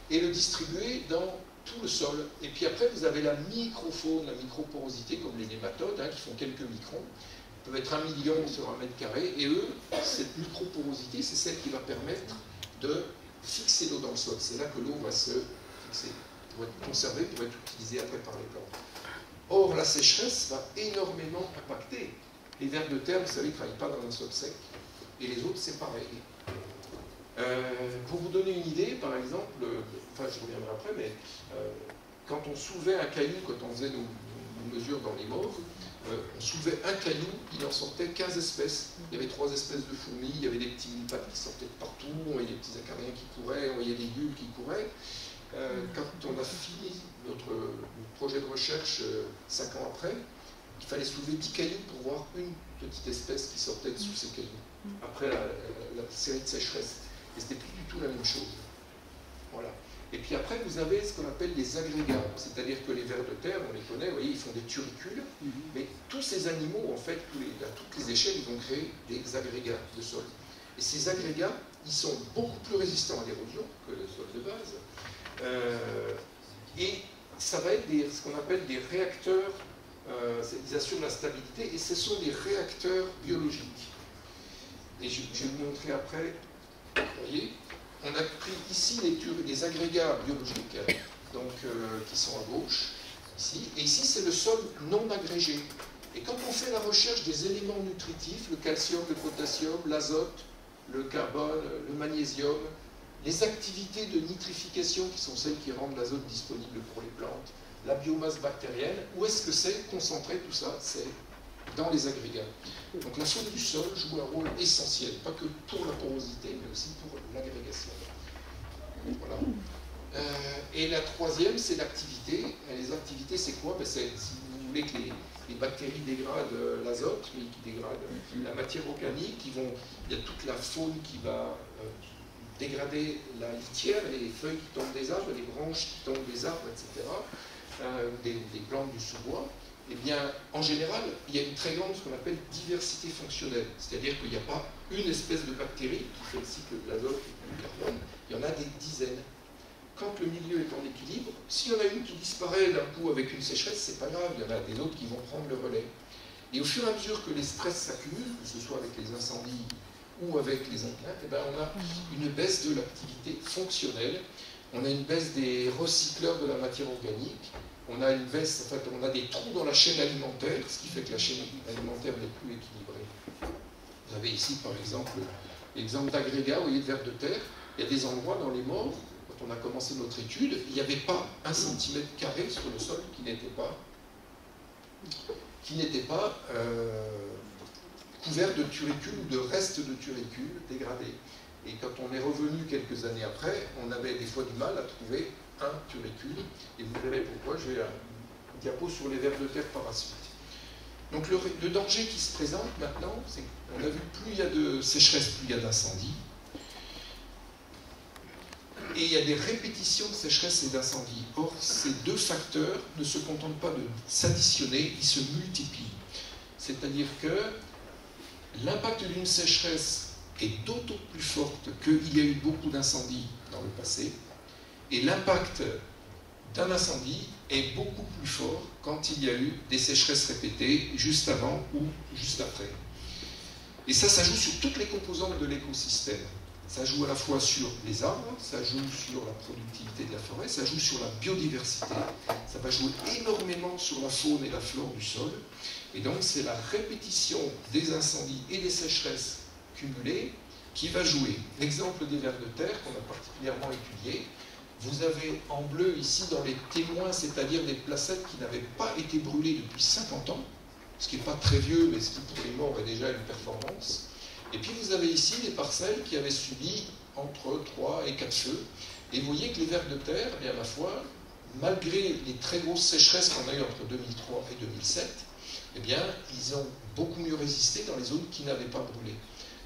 et le distribuer dans tout le sol. Et puis après, vous avez la microfaune, la microporosité, comme les nématodes, hein, qui font quelques microns. Ils peuvent être 1 million sur 1 mètre carré. Et eux, cette microporosité, c'est celle qui va permettre de fixer l'eau dans le sol. C'est là que l'eau va se fixer, pour être conservée, pour être utilisée après par les plantes. Or, la sécheresse va énormément impacter. Les vers de terre, vous savez, ne travaillent pas dans un sol sec, et les autres, c'est pareil. Pour vous donner une idée, par exemple, enfin je reviendrai après, mais quand on soulevait un caillou, quand on faisait nos mesures dans les morgues, on soulevait un caillou, il en sortait 15 espèces. Il y avait 3 espèces de fourmis, il y avait des petits mille-pattes qui sortaient de partout, on voyait des petits acariens qui couraient, on voyait des gules qui couraient. Quand on a fini notre projet de recherche 5 ans après, il fallait soulever 10 cailloux pour voir une petite espèce qui sortait de sous ces cailloux, après la série de sécheresse. Et c'était plus du tout la même chose. Voilà. Et puis après, vous avez ce qu'on appelle les agrégats, c'est-à-dire que les vers de terre, on les connaît, vous voyez, ils font des turricules, mais tous ces animaux, en fait, à toutes les échelles, ils vont créer des agrégats de sol. Et ces agrégats, ils sont beaucoup plus résistants à l'érosion que le sol de base. Et ça va être ce qu'on appelle des réacteurs, ils assurent la stabilité, et ce sont des réacteurs biologiques. Et je vais vous montrer après, vous voyez, on a pris ici les agrégats biologiques, donc, qui sont à gauche, ici, et ici c'est le sol non agrégé. Et quand on fait la recherche des éléments nutritifs, le calcium, le potassium, l'azote, le carbone, le magnésium, les activités de nitrification qui sont celles qui rendent l'azote disponible pour les plantes, la biomasse bactérienne, où est-ce que c'est concentré tout ça? C'est dans les agrégats. Donc la faune du sol joue un rôle essentiel, pas que pour la porosité, mais aussi pour l'agrégation. Voilà. Et la troisième, c'est l'activité. Les activités, c'est quoi? Si vous voulez que les bactéries dégradent l'azote, mais qui dégradent la matière organique, il y a toute la faune qui va dégrader la litière, les feuilles qui tombent des arbres, les branches qui tombent des arbres, etc., des plantes du sous-bois. Eh bien, en général, il y a une très grande, ce qu'on appelle diversité fonctionnelle. C'est-à-dire qu'il n'y a pas une espèce de bactérie qui fait le cycle de l'azote et du carbone, il y en a des dizaines. Quand le milieu est en équilibre, s'il y en a une qui disparaît d'un coup avec une sécheresse, c'est pas grave, il y en a des autres qui vont prendre le relais. Et au fur et à mesure que les stress s'accumulent, que ce soit avec les incendies ou avec les enclins, eh bien, on a une baisse de l'activité fonctionnelle. On a une baisse des recycleurs de la matière organique. On a une baisse, en fait, on a des trous dans la chaîne alimentaire, ce qui fait que la chaîne alimentaire n'est plus équilibrée. Vous avez ici, par exemple, l'exemple d'agrégats, vous voyez, de vers de terre. Il y a des endroits dans les morts, quand on a commencé notre étude, il n'y avait pas 1 cm² sur le sol qui n'était pas couvert de turicules ou de restes de turicules dégradés. Et quand on est revenu quelques années après, on avait des fois du mal à trouver un turicule. Et vous verrez pourquoi, j'ai un diapo sur les vers de terre par la suite. Donc le danger qui se présente maintenant, c'est qu'on a vu que plus il y a de sécheresse, plus il y a d'incendie. Et il y a des répétitions de sécheresse et d'incendie. Or, ces deux facteurs ne se contentent pas de s'additionner, ils se multiplient. C'est-à-dire que l'impact d'une sécheresse est d'autant plus forte qu'il y a eu beaucoup d'incendies dans le passé, et l'impact d'un incendie est beaucoup plus fort quand il y a eu des sécheresses répétées juste avant ou juste après. Et ça joue sur toutes les composantes de l'écosystème. Ça joue à la fois sur les arbres, ça joue sur la productivité de la forêt, ça joue sur la biodiversité, ça va jouer énormément sur la faune et la flore du sol. Et donc c'est la répétition des incendies et des sécheresses cumulées qui va jouer. L'exemple des vers de terre qu'on a particulièrement étudié, vous avez en bleu ici dans les témoins, c'est-à-dire des placettes qui n'avaient pas été brûlées depuis 50 ans, ce qui n'est pas très vieux, mais ce qui pour les morts est déjà une performance. Et puis vous avez ici des parcelles qui avaient subi entre 3 et 4 feux. Et vous voyez que les vers de terre, eh bien, à la fois, malgré les très grosses sécheresses qu'on a eues entre 2003 et 2007, eh bien, ils ont beaucoup mieux résisté dans les zones qui n'avaient pas brûlé.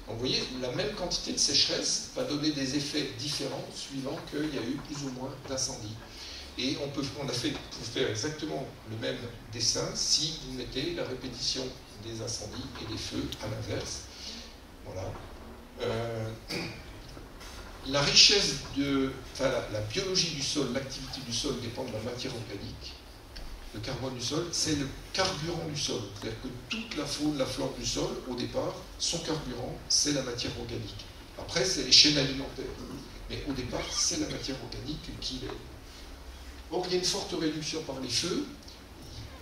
Donc vous voyez, la même quantité de sécheresse va donner des effets différents suivant qu'il y a eu plus ou moins d'incendies. Et on peut faire exactement le même dessin si vous mettez la répétition des incendies et des feux à l'inverse. Voilà. La richesse la biologie du sol, l'activité du sol dépend de la matière organique. Le carbone du sol, c'est le carburant du sol. C'est-à-dire que toute la faune, la flore du sol, au départ, son carburant, c'est la matière organique. Après, c'est les chaînes alimentaires. Mais au départ, c'est la matière organique qui l'est. Or, il y a une forte réduction par les feux,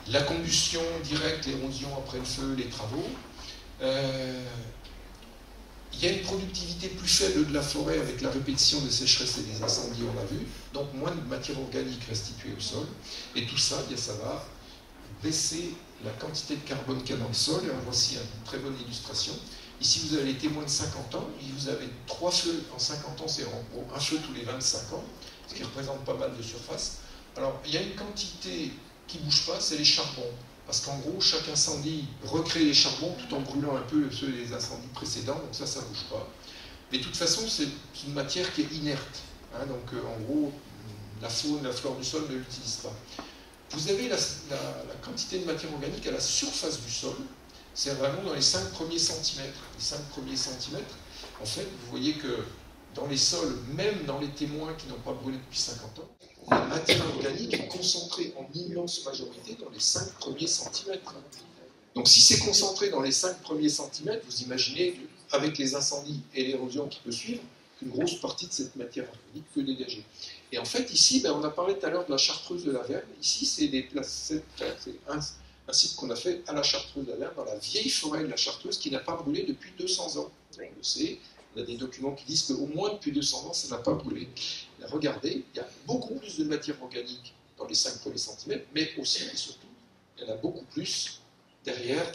la combustion directe, l'érosion après le feu, les travaux. Il y a une productivité plus faible de la forêt avec la répétition des sécheresses et des incendies, on l'a vu, donc moins de matière organique restituée au sol. Et tout ça, bien, ça va baisser la quantité de carbone qu'il y a dans le sol. Et en voici une très bonne illustration. Ici, vous avez les témoins de 50 ans. Et vous avez 3 feux en 50 ans, c'est en gros un feu tous les 25 ans, ce qui représente pas mal de surface. Alors, il y a une quantité qui ne bouge pas, c'est les charbons. Parce qu'en gros, chaque incendie recrée les charbons tout en brûlant un peu ceux des incendies précédents, donc ça ne bouge pas. Mais de toute façon, c'est une matière qui est inerte. Hein, donc en gros, la faune, la flore du sol ne l'utilise pas. Vous avez la quantité de matière organique à la surface du sol, c'est vraiment dans les 5 premiers centimètres. Les 5 premiers centimètres, en fait, vous voyez que dans les sols, même dans les témoins qui n'ont pas brûlé depuis 50 ans, la matière organique est concentrée en immense majorité dans les 5 premiers centimètres. Donc si c'est concentré dans les 5 premiers centimètres, vous imaginez, avec les incendies et l'érosion qui peut suivre, qu'une grosse partie de cette matière organique peut dégager. Et en fait, ici, on a parlé tout à l'heure de la chartreuse de la Verne. Ici, c'est un site qu'on a fait à la chartreuse de la Verne, dans la vieille forêt de la Chartreuse, qui n'a pas brûlé depuis 200 ans. On le sait. On a des documents qui disent qu'au moins depuis 200 ans, ça n'a pas brûlé. Et regardez, il y a beaucoup plus de matière organique dans les 5 premiers centimètres, mais aussi et surtout, il y en a beaucoup plus derrière,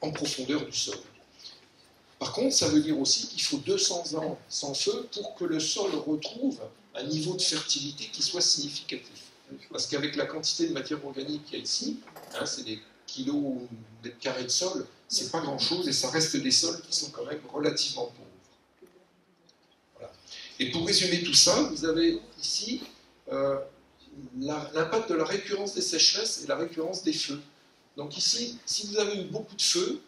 en profondeur du sol. Par contre, ça veut dire aussi qu'il faut 200 ans sans feu pour que le sol retrouve un niveau de fertilité qui soit significatif. Parce qu'avec la quantité de matière organique qu'il y a ici, hein, c'est des kilos ou mètres carrés de sol, c'est pas grand-chose et ça reste des sols qui sont quand même relativement pauvres. Et pour résumer tout ça, vous avez ici l'impact de la récurrence des sécheresses et la récurrence des feux. Donc ici, si vous avez eu beaucoup de feux,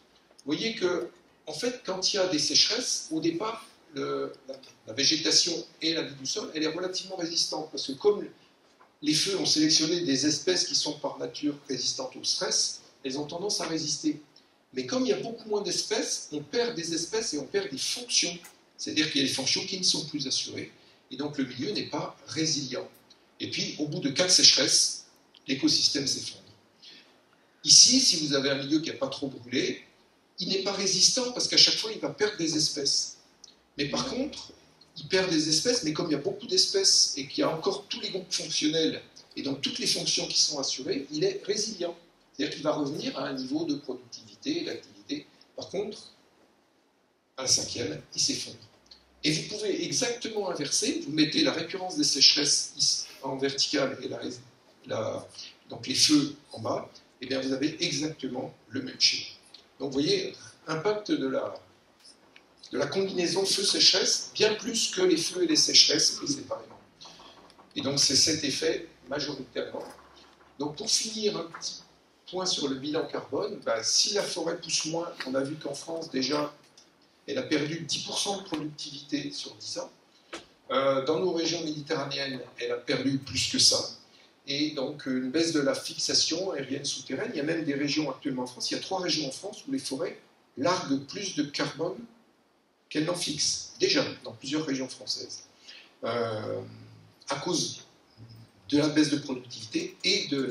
vous voyez que, en fait, quand il y a des sécheresses, au départ, la végétation et la vie du sol, elle est relativement résistante. Parce que comme les feux ont sélectionné des espèces qui sont par nature résistantes au stress, elles ont tendance à résister. Mais comme il y a beaucoup moins d'espèces, on perd des espèces et on perd des fonctions. C'est-à-dire qu'il y a des fonctions qui ne sont plus assurées. et donc le milieu n'est pas résilient. Et puis, au bout de 4 sécheresses, l'écosystème s'effondre. Ici, si vous avez un milieu qui n'a pas trop brûlé, il n'est pas résistant parce qu'à chaque fois, il va perdre des espèces. Mais par contre, il perd des espèces, mais comme il y a beaucoup d'espèces et qu'il y a encore tous les groupes fonctionnels et donc toutes les fonctions qui sont assurées, il est résilient. C'est-à-dire qu'il va revenir à un niveau de productivité, d'activité. Par contre, à la 5e, il s'effondre. Et vous pouvez exactement inverser, vous mettez la récurrence des sécheresses en verticale et donc les feux en bas, et bien vous avez exactement le même schéma. Donc vous voyez, impact de la combinaison feu-sécheresse, bien plus que les feux et les sécheresses pris séparément. Et donc c'est cet effet majoritairement. Donc pour finir, un petit point sur le bilan carbone, si la forêt pousse moins, on a vu qu'en France déjà, elle a perdu 10% de productivité sur 10 ans. Dans nos régions méditerranéennes, elle a perdu plus que ça. Et donc une baisse de la fixation aérienne souterraine. Il y a même des régions actuellement en France, il y a 3 régions en France où les forêts larguent plus de carbone qu'elles n'en fixent, déjà dans plusieurs régions françaises, à cause de la baisse de productivité et de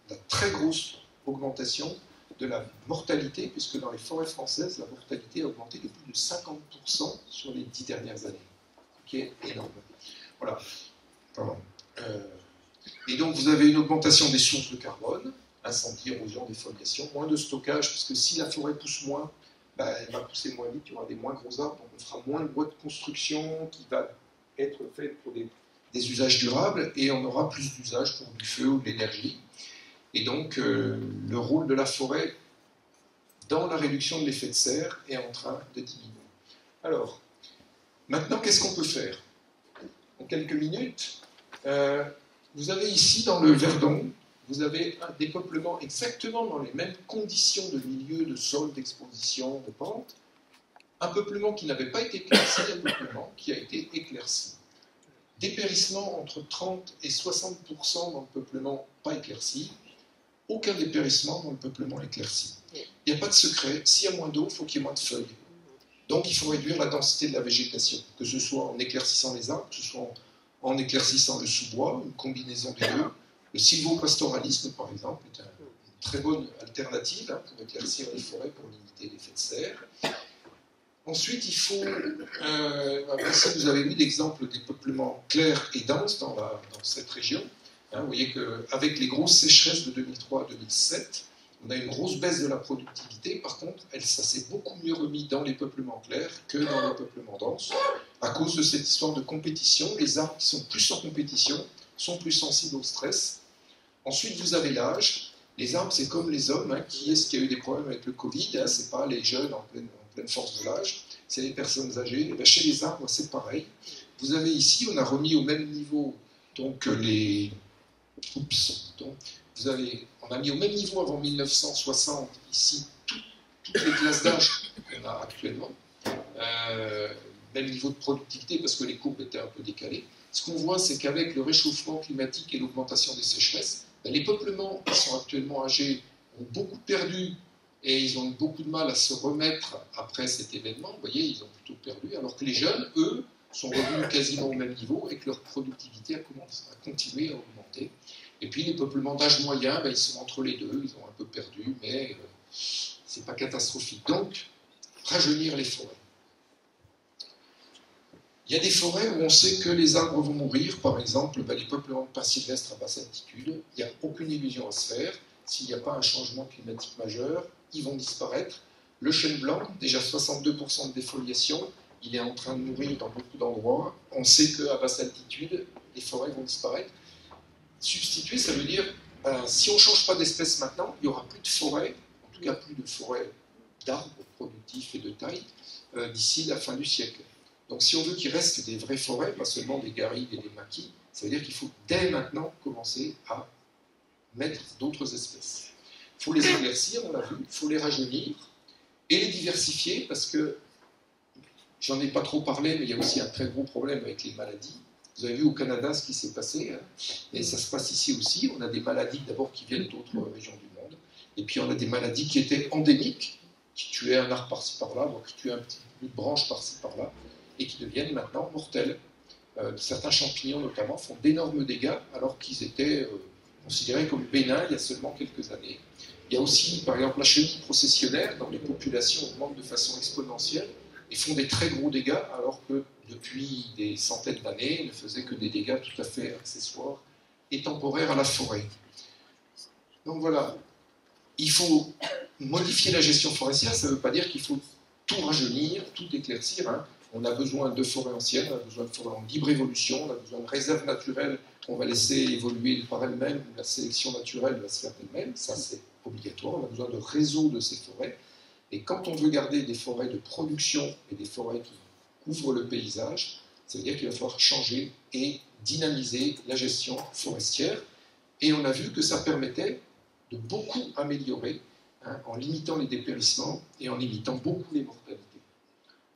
la très grosse augmentation de la mortalité, puisque dans les forêts françaises, la mortalité a augmenté de plus de 50% sur les 10 dernières années, ce qui est énorme. Voilà. Pardon. Et donc vous avez une augmentation des sources de carbone, incendie, érosion, défoliation, moins de stockage, puisque si la forêt pousse moins, elle va pousser moins vite, il y aura des moins gros arbres, donc on fera moins de bois de construction qui va être fait pour des usages durables, et on aura plus d'usages pour du feu ou de l'énergie. Et donc le rôle de la forêt dans la réduction de l'effet de serre est en train de diminuer. Alors, maintenant, qu'est-ce qu'on peut faire? En quelques minutes, vous avez ici, dans le Verdon, vous avez un dépeuplement exactement dans les mêmes conditions de milieu, de sol, d'exposition, de pente. Un peuplement qui n'avait pas été éclairci, un peuplement qui a été éclairci. Dépérissement entre 30 et 60% dans le peuplement pas éclairci. Aucun dépérissement dans le peuplement éclairci. Il n'y a pas de secret. S'il y a moins d'eau, il faut qu'il y ait moins de feuilles. Donc il faut réduire la densité de la végétation, que ce soit en éclaircissant les arbres, que ce soit en éclaircissant le sous-bois, une combinaison des deux. Le sylvopastoralisme, par exemple, est une très bonne alternative pour éclaircir les forêts, pour limiter l'effet de serre. Ensuite, il faut... ici, vous avez mis l'exemple des peuplements clairs et denses dans cette région. Vous voyez qu'avec les grosses sécheresses de 2003 à 2007, on a une grosse baisse de la productivité. Par contre, ça s'est beaucoup mieux remis dans les peuplements clairs que dans les peuplements denses, à cause de cette histoire de compétition. Les arbres qui sont plus en compétition sont plus sensibles au stress. Ensuite, vous avez l'âge. Les arbres, c'est comme les hommes. Qui est-ce qui a eu des problèmes avec le Covid? Ce n'est pas les jeunes en pleine force de l'âge, c'est les personnes âgées. Et chez les arbres, c'est pareil. Vous avez ici, on a remis au même niveau donc les... on a mis au même niveau avant 1960, ici, toutes les classes d'âge qu'on a actuellement. Même niveau de productivité, parce que les courbes étaient un peu décalées. Ce qu'on voit, c'est qu'avec le réchauffement climatique et l'augmentation des sécheresses, les peuplements qui sont actuellement âgés ont beaucoup perdu et ils ont eu beaucoup de mal à se remettre après cet événement. Vous voyez, ils ont plutôt perdu, alors que les jeunes, eux, sont revenus quasiment au même niveau et que leur productivité a continué à augmenter. Et puis les peuplements d'âge moyen, ils sont entre les deux, ils ont un peu perdu, mais c'est pas catastrophique. Donc, rajeunir les forêts. Il y a des forêts où on sait que les arbres vont mourir, par exemple les peuplements de pins sylvestres à basse altitude, il n'y a aucune illusion à se faire, s'il n'y a pas un changement climatique majeur, ils vont disparaître. Le chêne blanc, déjà 62% de défoliation, il est en train de mourir dans beaucoup d'endroits, on sait qu'à basse altitude, les forêts vont disparaître. Substituer, ça veut dire, si on ne change pas d'espèce maintenant, il n'y aura plus de forêt, en tout cas plus de forêt d'arbres productifs et de taille, d'ici la fin du siècle. Donc si on veut qu'il reste des vraies forêts, pas seulement des garrigues et des maquis, ça veut dire qu'il faut dès maintenant commencer à mettre d'autres espèces. Il faut les éclaircir, on l'a vu, il faut les rajeunir et les diversifier, parce que, j'en ai pas trop parlé, mais il y a aussi un très gros problème avec les maladies. Vous avez vu au Canada ce qui s'est passé, et ça se passe ici aussi. On a des maladies d'abord qui viennent d'autres régions du monde, et puis on a des maladies qui étaient endémiques, qui tuaient un arbre par-ci par-là, qui tuaient un petit bout de branche par-ci par-là, et qui deviennent maintenant mortelles. certains champignons notamment font d'énormes dégâts alors qu'ils étaient considérés comme bénins il y a seulement quelques années. Il y a aussi, par exemple, la chenille processionnaire, dans les populations augmente de façon exponentielle et font des très gros dégâts, alors que depuis des centaines d'années, ne faisaient que des dégâts tout à fait accessoires et temporaires à la forêt. Donc voilà, il faut modifier la gestion forestière, ça ne veut pas dire qu'il faut tout rajeunir, tout éclaircir. Hein. On a besoin de forêts anciennes, on a besoin de forêts en libre évolution, on a besoin de réserves naturelles qu'on va laisser évoluer par elles-mêmes, où la sélection naturelle va se faire d'elle-même, ça c'est obligatoire, on a besoin de réseaux de ces forêts. Et quand on veut garder des forêts de production et des forêts qui couvrent le paysage, ça veut dire qu'il va falloir changer et dynamiser la gestion forestière. Et on a vu que ça permettait de beaucoup améliorer, hein, en limitant les dépérissements et en limitant beaucoup les mortalités.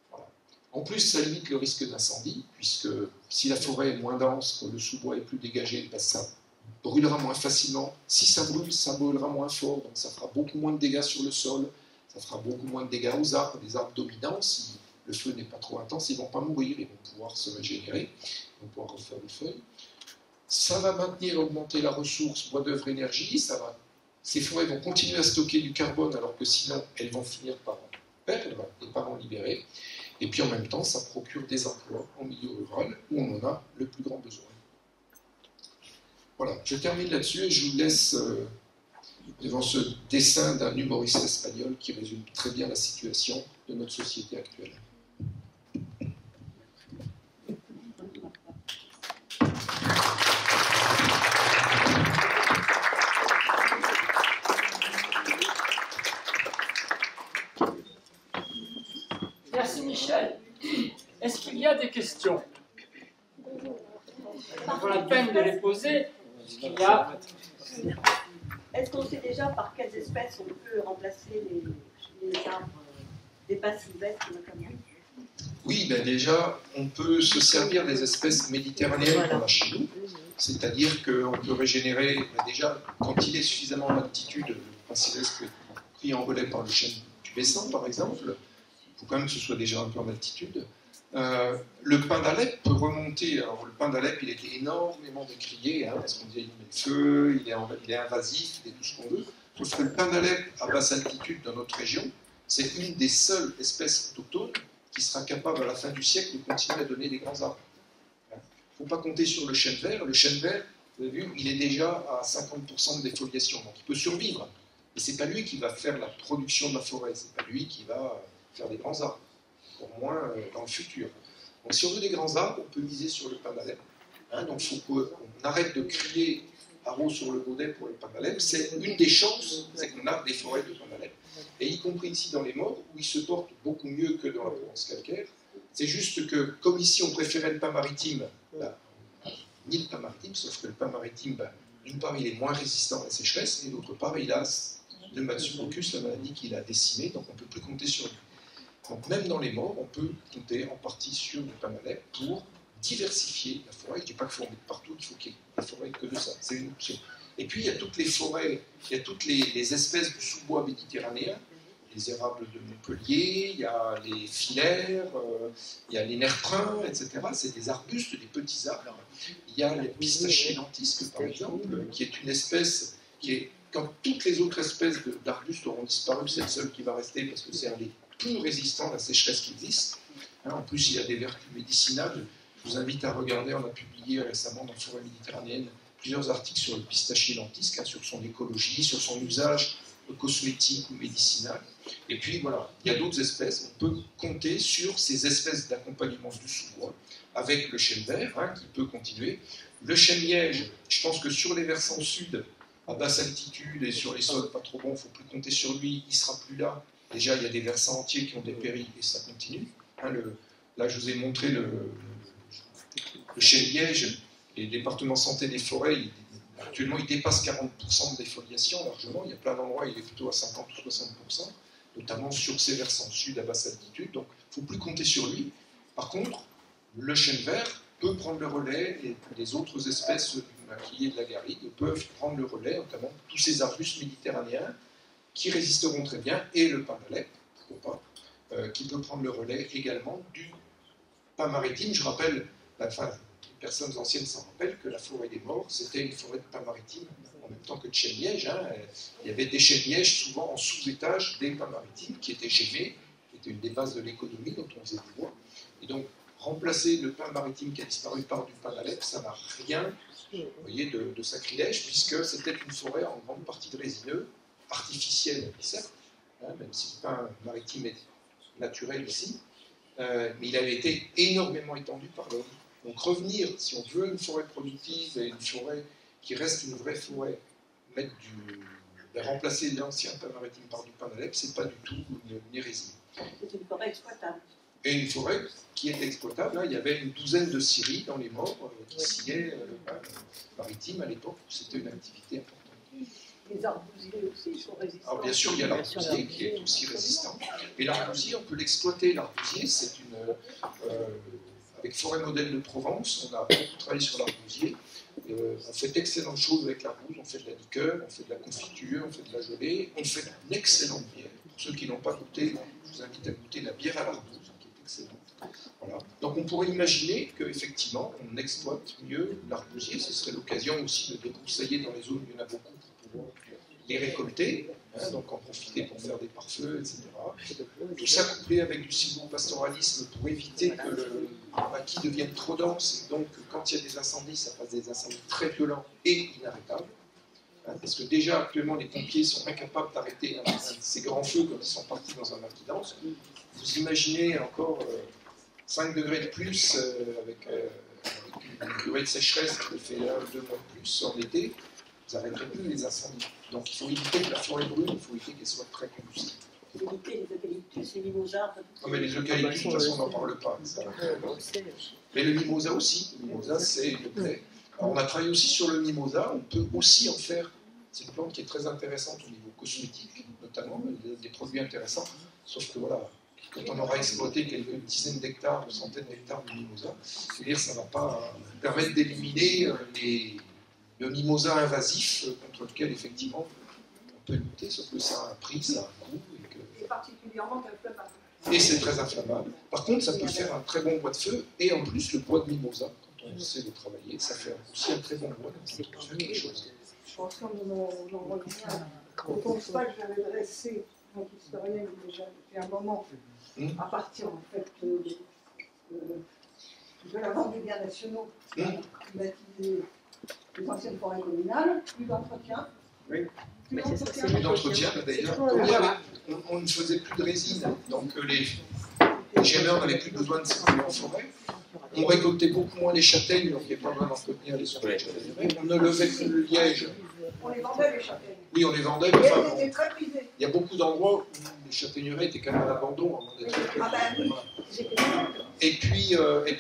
Voilà. En plus, ça limite le risque d'incendie, puisque si la forêt est moins dense, que le sous-bois est plus dégagé, ben ça brûlera moins facilement. Si ça brûle, ça brûlera moins fort, donc ça fera beaucoup moins de dégâts sur le sol, ça fera beaucoup moins de dégâts aux arbres. Les arbres dominants, si le feu n'est pas trop intense, ils ne vont pas mourir, ils vont pouvoir se régénérer, ils vont pouvoir refaire des feuilles. Ça va maintenir et augmenter la ressource bois d'œuvre énergie, ces forêts vont continuer à stocker du carbone alors que sinon elles vont finir par en perdre et par en libérer. Et puis en même temps, ça procure des emplois en milieu rural où on en a le plus grand besoin. Voilà, je termine là-dessus et je vous laisse devant ce dessin d'un humoriste espagnol qui résume très bien la situation de notre société actuelle. Merci Michel. Est-ce qu'il y a des questions? Ça vaut la peine de les poser. Est-ce qu'on sait déjà par quelles espèces on peut remplacer les arbres des pas sylvestres notamment? Oui, ben déjà, on peut se servir des espèces méditerranéennes qu'on a chez nous, c'est-à-dire qu'on peut régénérer, ben déjà, quand il est suffisamment en altitude, le pin sylvestre pris en relais par le chêne pubescent, par exemple, il faut quand même que ce soit déjà un peu en altitude. Le pin d'Alep peut remonter. Alors, le pin d'Alep, il était énormément décrié, hein, parce qu'on disait qu'il met le feu, il est invasif, il est tout ce qu'on veut. Sauf que le pin d'Alep, à basse altitude dans notre région, c'est une des seules espèces autochtones qui sera capable à la fin du siècle de continuer à donner des grands arbres. Il ne faut pas compter sur le chêne vert. Le chêne vert, vous avez vu, il est déjà à 50% de défoliation, donc il peut survivre. Mais ce n'est pas lui qui va faire la production de la forêt, ce n'est pas lui qui va faire des grands arbres. Au moins dans le futur. Donc si on veut des grands arbres, on peut miser sur le pin d'Alep. Hein, donc il faut qu'on arrête de crier haro sur le baudet pour le pin d'Alep. C'est une des chances, c'est qu'on a des forêts de pin d'Alep. Et y compris ici dans les Maures, où ils se portent beaucoup mieux que dans la Provence calcaire. C'est juste que, comme ici on préférait le pin maritime, bah, ni le pin maritime, sauf que le pin maritime, bah, d'une part il est moins résistant à la sécheresse, et d'autre part il a le Matsumokus, la maladie qu'il a décimée, donc on ne peut plus compter sur lui. Donc même dans les Maures, on peut compter en partie sur du pin d'Alep pour diversifier la forêt. Je ne dis pas qu'il faut en mettre partout, qu'il faut qu'il y ait des forêts que de ça, c'est une option. Et puis il y a toutes les forêts, il y a toutes les espèces de sous-bois méditerranéens, les érables de Montpellier, il y a les filaires, il y a les nerprins, etc. C'est des arbustes, des petits arbres. Il y a les pistachiers lentisques, par exemple, qui est une espèce qui est, quand toutes les autres espèces d'arbustes auront disparu, c'est le seul qui va rester parce que c'est un des plus résistants à la sécheresse qui existe. En plus, il y a des vertus médicinales. Je vous invite à regarder, on a publié récemment dans la forêt méditerranéenne plusieurs articles sur le pistachier lentisque, sur son écologie, sur son usage cosmétique ou médicinal. Et puis voilà, il y a d'autres espèces, on peut compter sur ces espèces d'accompagnement du sous-bois, avec le chêne vert, qui peut continuer. Le chêne liège, je pense que sur les versants sud, à basse altitude et sur les sols pas trop bons, il ne faut plus compter sur lui, il ne sera plus là. Déjà, il y a des versants entiers qui ont dépéri et ça continue. Là, je vous ai montré le chêne liège, et le département santé des forêts, actuellement, il dépasse 40% de défoliation largement. Il y a plein d'endroits où il est plutôt à 50 ou 60%, notamment sur ces versants sud à basse altitude. Donc, il ne faut plus compter sur lui. Par contre, le chêne vert peut prendre le relais et les autres espèces du maquilier de la garrigue peuvent prendre le relais, notamment tous ces arbustes méditerranéens qui résisteront très bien, et le pin d'Alep, pourquoi pas, qui peut prendre le relais également du pin maritime. Je rappelle, personnes anciennes s'en rappellent que la forêt des morts, c'était une forêt de pins maritimes, en même temps que de chênes lièges. Hein. Il y avait des chênes lièges souvent en sous-étage des pins maritimes qui étaient gémés, qui étaient une des bases de l'économie dont on faisait du bois. Et donc, remplacer le pin maritime qui a disparu par du pin d'Alep, ça n'a rien, vous voyez, de sacrilège, puisque c'était une forêt en grande partie de résineux, artificielle, certes, hein, même si le pin maritime est naturel ici, mais il avait été énormément étendu par l'homme. Donc revenir, si on veut une forêt productive et une forêt qui reste une vraie forêt, remplacer l'ancien pin maritime par du pin d'Alep, c'est pas du tout une hérésie. C'est une forêt exploitable. Et une forêt qui est exploitable. Là, il y avait une douzaine de scieries dans les morts qui sciaient le pin maritime à l'époque où c'était une activité importante. Les arbousiers aussi sont résistants. Alors bien sûr, il y a l'arbousier qui est aussi résistant. Et l'arbousier, on peut l'exploiter. L'arbousier, c'est une... avec Forêt Modèle de Provence, on a beaucoup travaillé sur l'arbousier. On fait d'excellentes choses avec l'arbouze. On fait de la liqueur, on fait de la confiture, on fait de la gelée. On fait une excellente bière. Pour ceux qui n'ont pas goûté, je vous invite à goûter la bière à l'arbouze, qui est excellente. Voilà. Donc on pourrait imaginer qu'effectivement, on exploite mieux l'arbousier. Ce serait l'occasion aussi de débroussailler dans les zones où il y en a beaucoup pour pouvoir les récolter, hein, donc en profiter pour faire des pare-feux, etc. Tout ça couplé avec du silvopastoralisme pour éviter que le maquis devienne trop dense, et donc quand il y a des incendies, ça fasse des incendies très violents et inarrêtables. Hein, parce que déjà actuellement les pompiers sont incapables d'arrêter ces grands feux quand ils sont partis dans un maquis dense. Vous imaginez encore 5 degrés de plus avec une durée de sécheresse qui fait 1 ou 2 mois de plus en été, vous n'arrêterez plus les incendies. Donc il faut éviter que la forêt brûle, il faut éviter qu'elle soit très combustible. Éviter les eucalyptus, les mimosas. Non mais les eucalyptus, de toute façon on n'en parle pas. Mais le mimosa aussi, le mimosa c'est une plaie. Alors on a travaillé aussi sur le mimosa, on peut aussi en faire, c'est une plante qui est très intéressante au niveau cosmétique, notamment, des produits intéressants, sauf que voilà, quand on aura exploité quelques dizaines d'hectares, ou centaines d'hectares de mimosa, c'est-à-dire ça ne va pas permettre d'éliminer le mimosa invasif contre lequel effectivement on peut lutter, sauf que ça a un prix, ça a un coût. C'est particulièrement inflammable. Et c'est très inflammable. Par contre, ça peut faire un très bon bois de feu, et en plus, le bois de mimosa, quand on sait le travailler, ça fait aussi un très bon bois, donc on peut faire quelque chose. Je pense qu'on en revient au constat que j'avais dressé, donc historienne déjà depuis un moment, à partir en fait de la vente des biens nationaux, privatiser les anciennes forêts communales, plus d'entretien. Oui. Plus d'entretien, d'ailleurs. On ne faisait plus de résine, donc les GMR n'avaient plus besoin de circuler en forêt. On récoltait beaucoup moins les châtaignes, donc il n'y avait pas besoin d'entretenir les sols. On ne levait plus le liège. On les vendait, les châtaignes. Oui, on les vendait, mais enfin, il y a beaucoup d'endroits où les châtaigneraies étaient quand même à l'abandon avant d'être. Et puis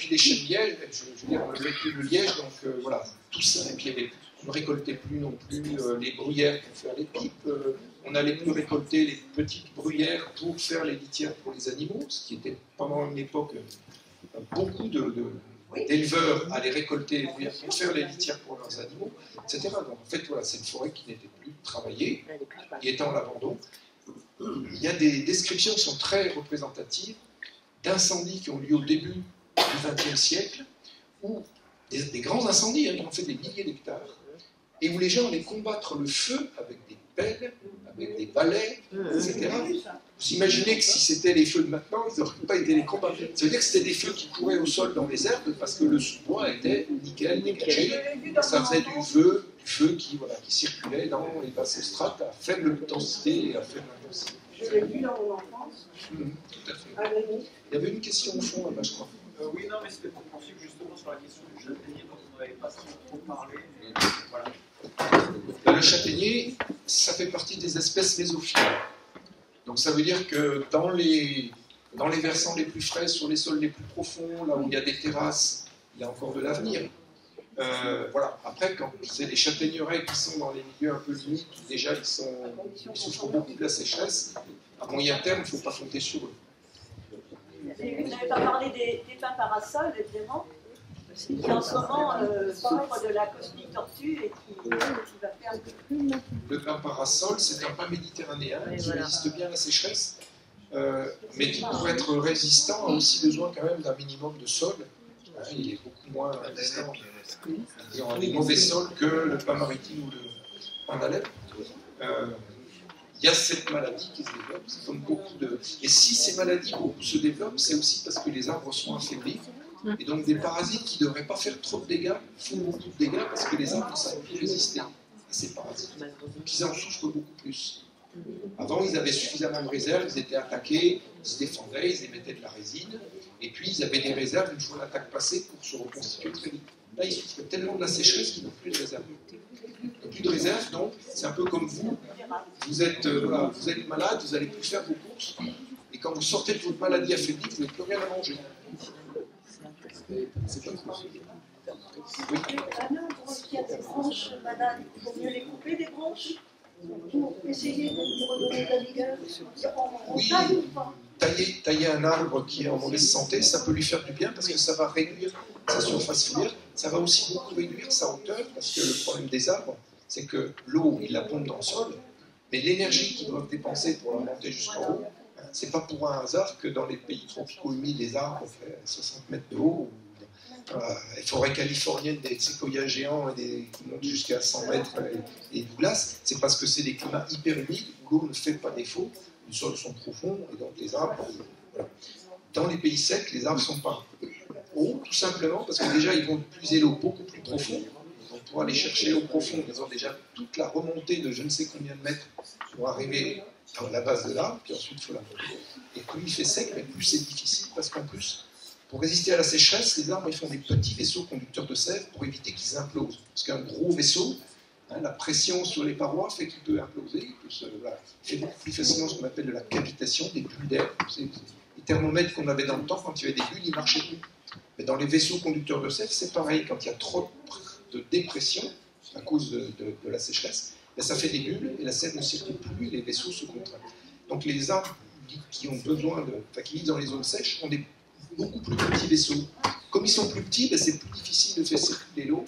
les chênes lièges, je veux dire, on ne levait plus le liège, donc voilà, tout ça. Et puis on ne récoltait plus non plus les bruyères pour faire les pipes. On n'allait plus récolter les petites bruyères pour faire les litières pour les animaux, ce qui était pendant une époque beaucoup d'éleveurs allaient récolter les bruyères pour faire les litières pour leurs animaux, etc. Donc en fait, voilà, c'est une forêt qui n'était plus travaillée, qui était en l'abandon. Il y a des descriptions qui sont très représentatives d'incendies qui ont lieu au début du XXe siècle, où des grands incendies qui ont fait des milliers d'hectares, et où les gens allaient combattre le feu avec des pelles, avec des balais, etc. Vous imaginez que si c'était les feux de maintenant, ils n'auraient pas été les combattre. Ça veut dire que c'était des feux qui couraient au sol dans les herbes parce que le sous-bois était nickel, dégagé. Ça faisait du feu qui circulait dans les basses strates à faible intensité et à faible intensité. Je l'ai vu dans mon enfance. Tout à fait. Il y avait une question au fond là-bas, je crois. Oui, non, mais c'était pour poursuivre justement sur la question du châtaignier dont on n'avait pas trop parlé. Voilà. Le châtaignier, ça fait partie des espèces mésophiles. Donc ça veut dire que dans les versants les plus frais, sur les sols les plus profonds, là où il y a des terrasses, il y a encore de l'avenir. Voilà. Après, quand c'est les châtaigneraies qui sont dans les milieux un peu limites, déjà ils souffrent beaucoup de la sécheresse, à moyen terme, il ne faut pas compter sur eux. Vous n'avez pas parlé des pins parasols, évidemment, qui en ce moment souffrent de la cosmique tortue et qui va faire Le pin parasol, c'est un pin méditerranéen qui résiste bien à la sécheresse, mais qui, pour être résistant, a aussi besoin quand même d'un minimum de sol. Il est beaucoup moins résistant à des mauvais sols que le pain maritime ou le pain d'Alep. Il y a cette maladie qui se développe, c'est comme beaucoup de... Et si ces maladies se développent, c'est aussi parce que les arbres sont affaiblis. Et donc des parasites qui ne devraient pas faire trop de dégâts font beaucoup de dégâts parce que les arbres ne savent plus résister à ces parasites. Donc ils en souffrent beaucoup plus. Avant, ils avaient suffisamment de réserves, ils étaient attaqués, ils se défendaient, ils émettaient de la résine, et puis ils avaient des réserves une fois l'attaque passée pour se reconstituer très vite. Là, ils souffrent tellement de la sécheresse qu'ils n'ont plus de réserves. Ils n'ont plus de réserves, donc c'est un peu comme vous. Vous êtes malade, vous n'allez plus faire vos courses, et quand vous sortez de votre maladie affaiblie, vous n'avez plus rien à manger. C'est pas cool. Oui. Un arbre qui a des branches malades, il faut mieux les couper, des branches, pour essayer de lui redonner de la vigueur. On taille ou pas? Tailler un arbre qui est en mauvaise santé, ça peut lui faire du bien parce que ça va réduire sa surface foliaire, ça va aussi beaucoup réduire sa hauteur, parce que le problème des arbres, c'est que l'eau, il la pompe dans le sol, mais l'énergie qu'ils doivent dépenser pour la monter jusqu'en haut, c'est pas pour un hasard que dans les pays tropicaux humides, les arbres font 60 mètres de haut. Les forêts californiennes, des séquoias géants qui montent jusqu'à 100 mètres et Douglas, c'est parce que c'est des climats hyper humides où l'eau ne fait pas défaut, les sols sont profonds et donc les arbres. Voilà. Dans les pays secs, les arbres ne sont pas hauts, tout simplement parce que déjà ils vont puiser l'eau beaucoup plus profond. Donc pour aller chercher l'eau profonde, ils ont déjà toute la remontée de je ne sais combien de mètres pour arriver à la base de l'arbre, puis ensuite il faut la monter. Et plus il fait sec, mais plus c'est difficile parce qu'en plus, pour résister à la sécheresse, les arbres ils font des petits vaisseaux conducteurs de sève pour éviter qu'ils implosent. Parce qu'un gros vaisseau, la pression sur les parois fait qu'il peut imploser, il fait beaucoup plus facilement ce qu'on appelle de la cavitation, des bulles d'air. Les thermomètres qu'on avait dans le temps, quand il y avait des bulles, ils ne marchaient plus. Mais dans les vaisseaux conducteurs de sève, c'est pareil. Quand il y a trop de dépression à cause de la sécheresse, ça fait des bulles et la sève ne circule plus et les vaisseaux se contractent. Donc les arbres qui ont besoin qui vivent dans les zones sèches ont des beaucoup plus petits vaisseaux. Comme ils sont plus petits, c'est plus difficile de faire circuler l'eau.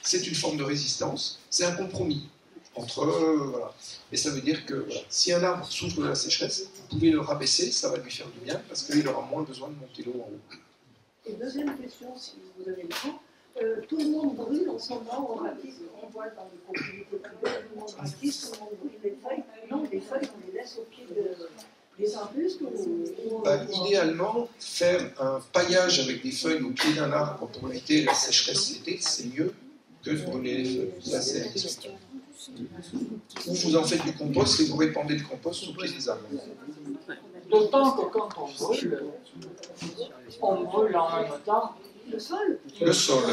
C'est une forme de résistance. C'est un compromis entre voilà. Et ça veut dire que si un arbre souffre de la sécheresse, vous pouvez le rabaisser, ça va lui faire du bien parce qu'il aura moins besoin de monter l'eau en haut. Et deuxième question, si vous avez le temps, tout le monde brûle en ce moment, on voit dans les propriétés privées, tout le monde ratisse, tout le monde brûle les feuilles. Non, les feuilles, on les laisse au pied des arbustes idéalement, faire un paillage avec des feuilles au pied d'un arbre pour éviter la sécheresse l'été, c'est mieux que de brûler les feuilles. Ça, c'est la question. Ou vous en faites du compost et vous répandez le compost au pied des arbres. D'autant que quand on brûle en même temps le sol. Le sol.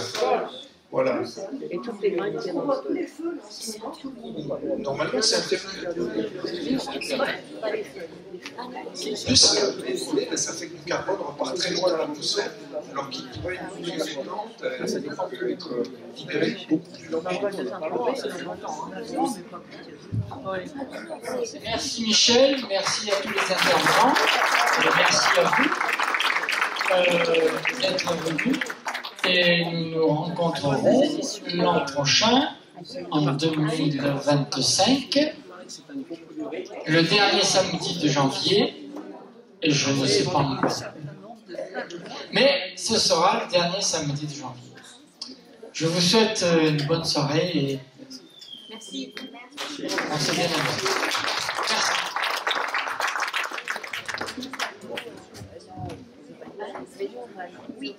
Voilà. Et toutes les graines qui on voit tous les feux en ce moment, tout le monde. Normalement, c'est interdit. Plus, ça fait que le carbone repart très loin dans l'atmosphère, alors qu'il pourrait être libéré beaucoup plus longtemps. Merci Michel, merci à tous les intervenants, merci à vous d'être venus. Et nous nous rencontrerons l'an prochain, en 2025, le dernier samedi de janvier, et je ne sais pas encore. Mais ce sera le dernier samedi de janvier. Je vous souhaite une bonne soirée et Merci. on se dit à bientôt. Merci. Oui.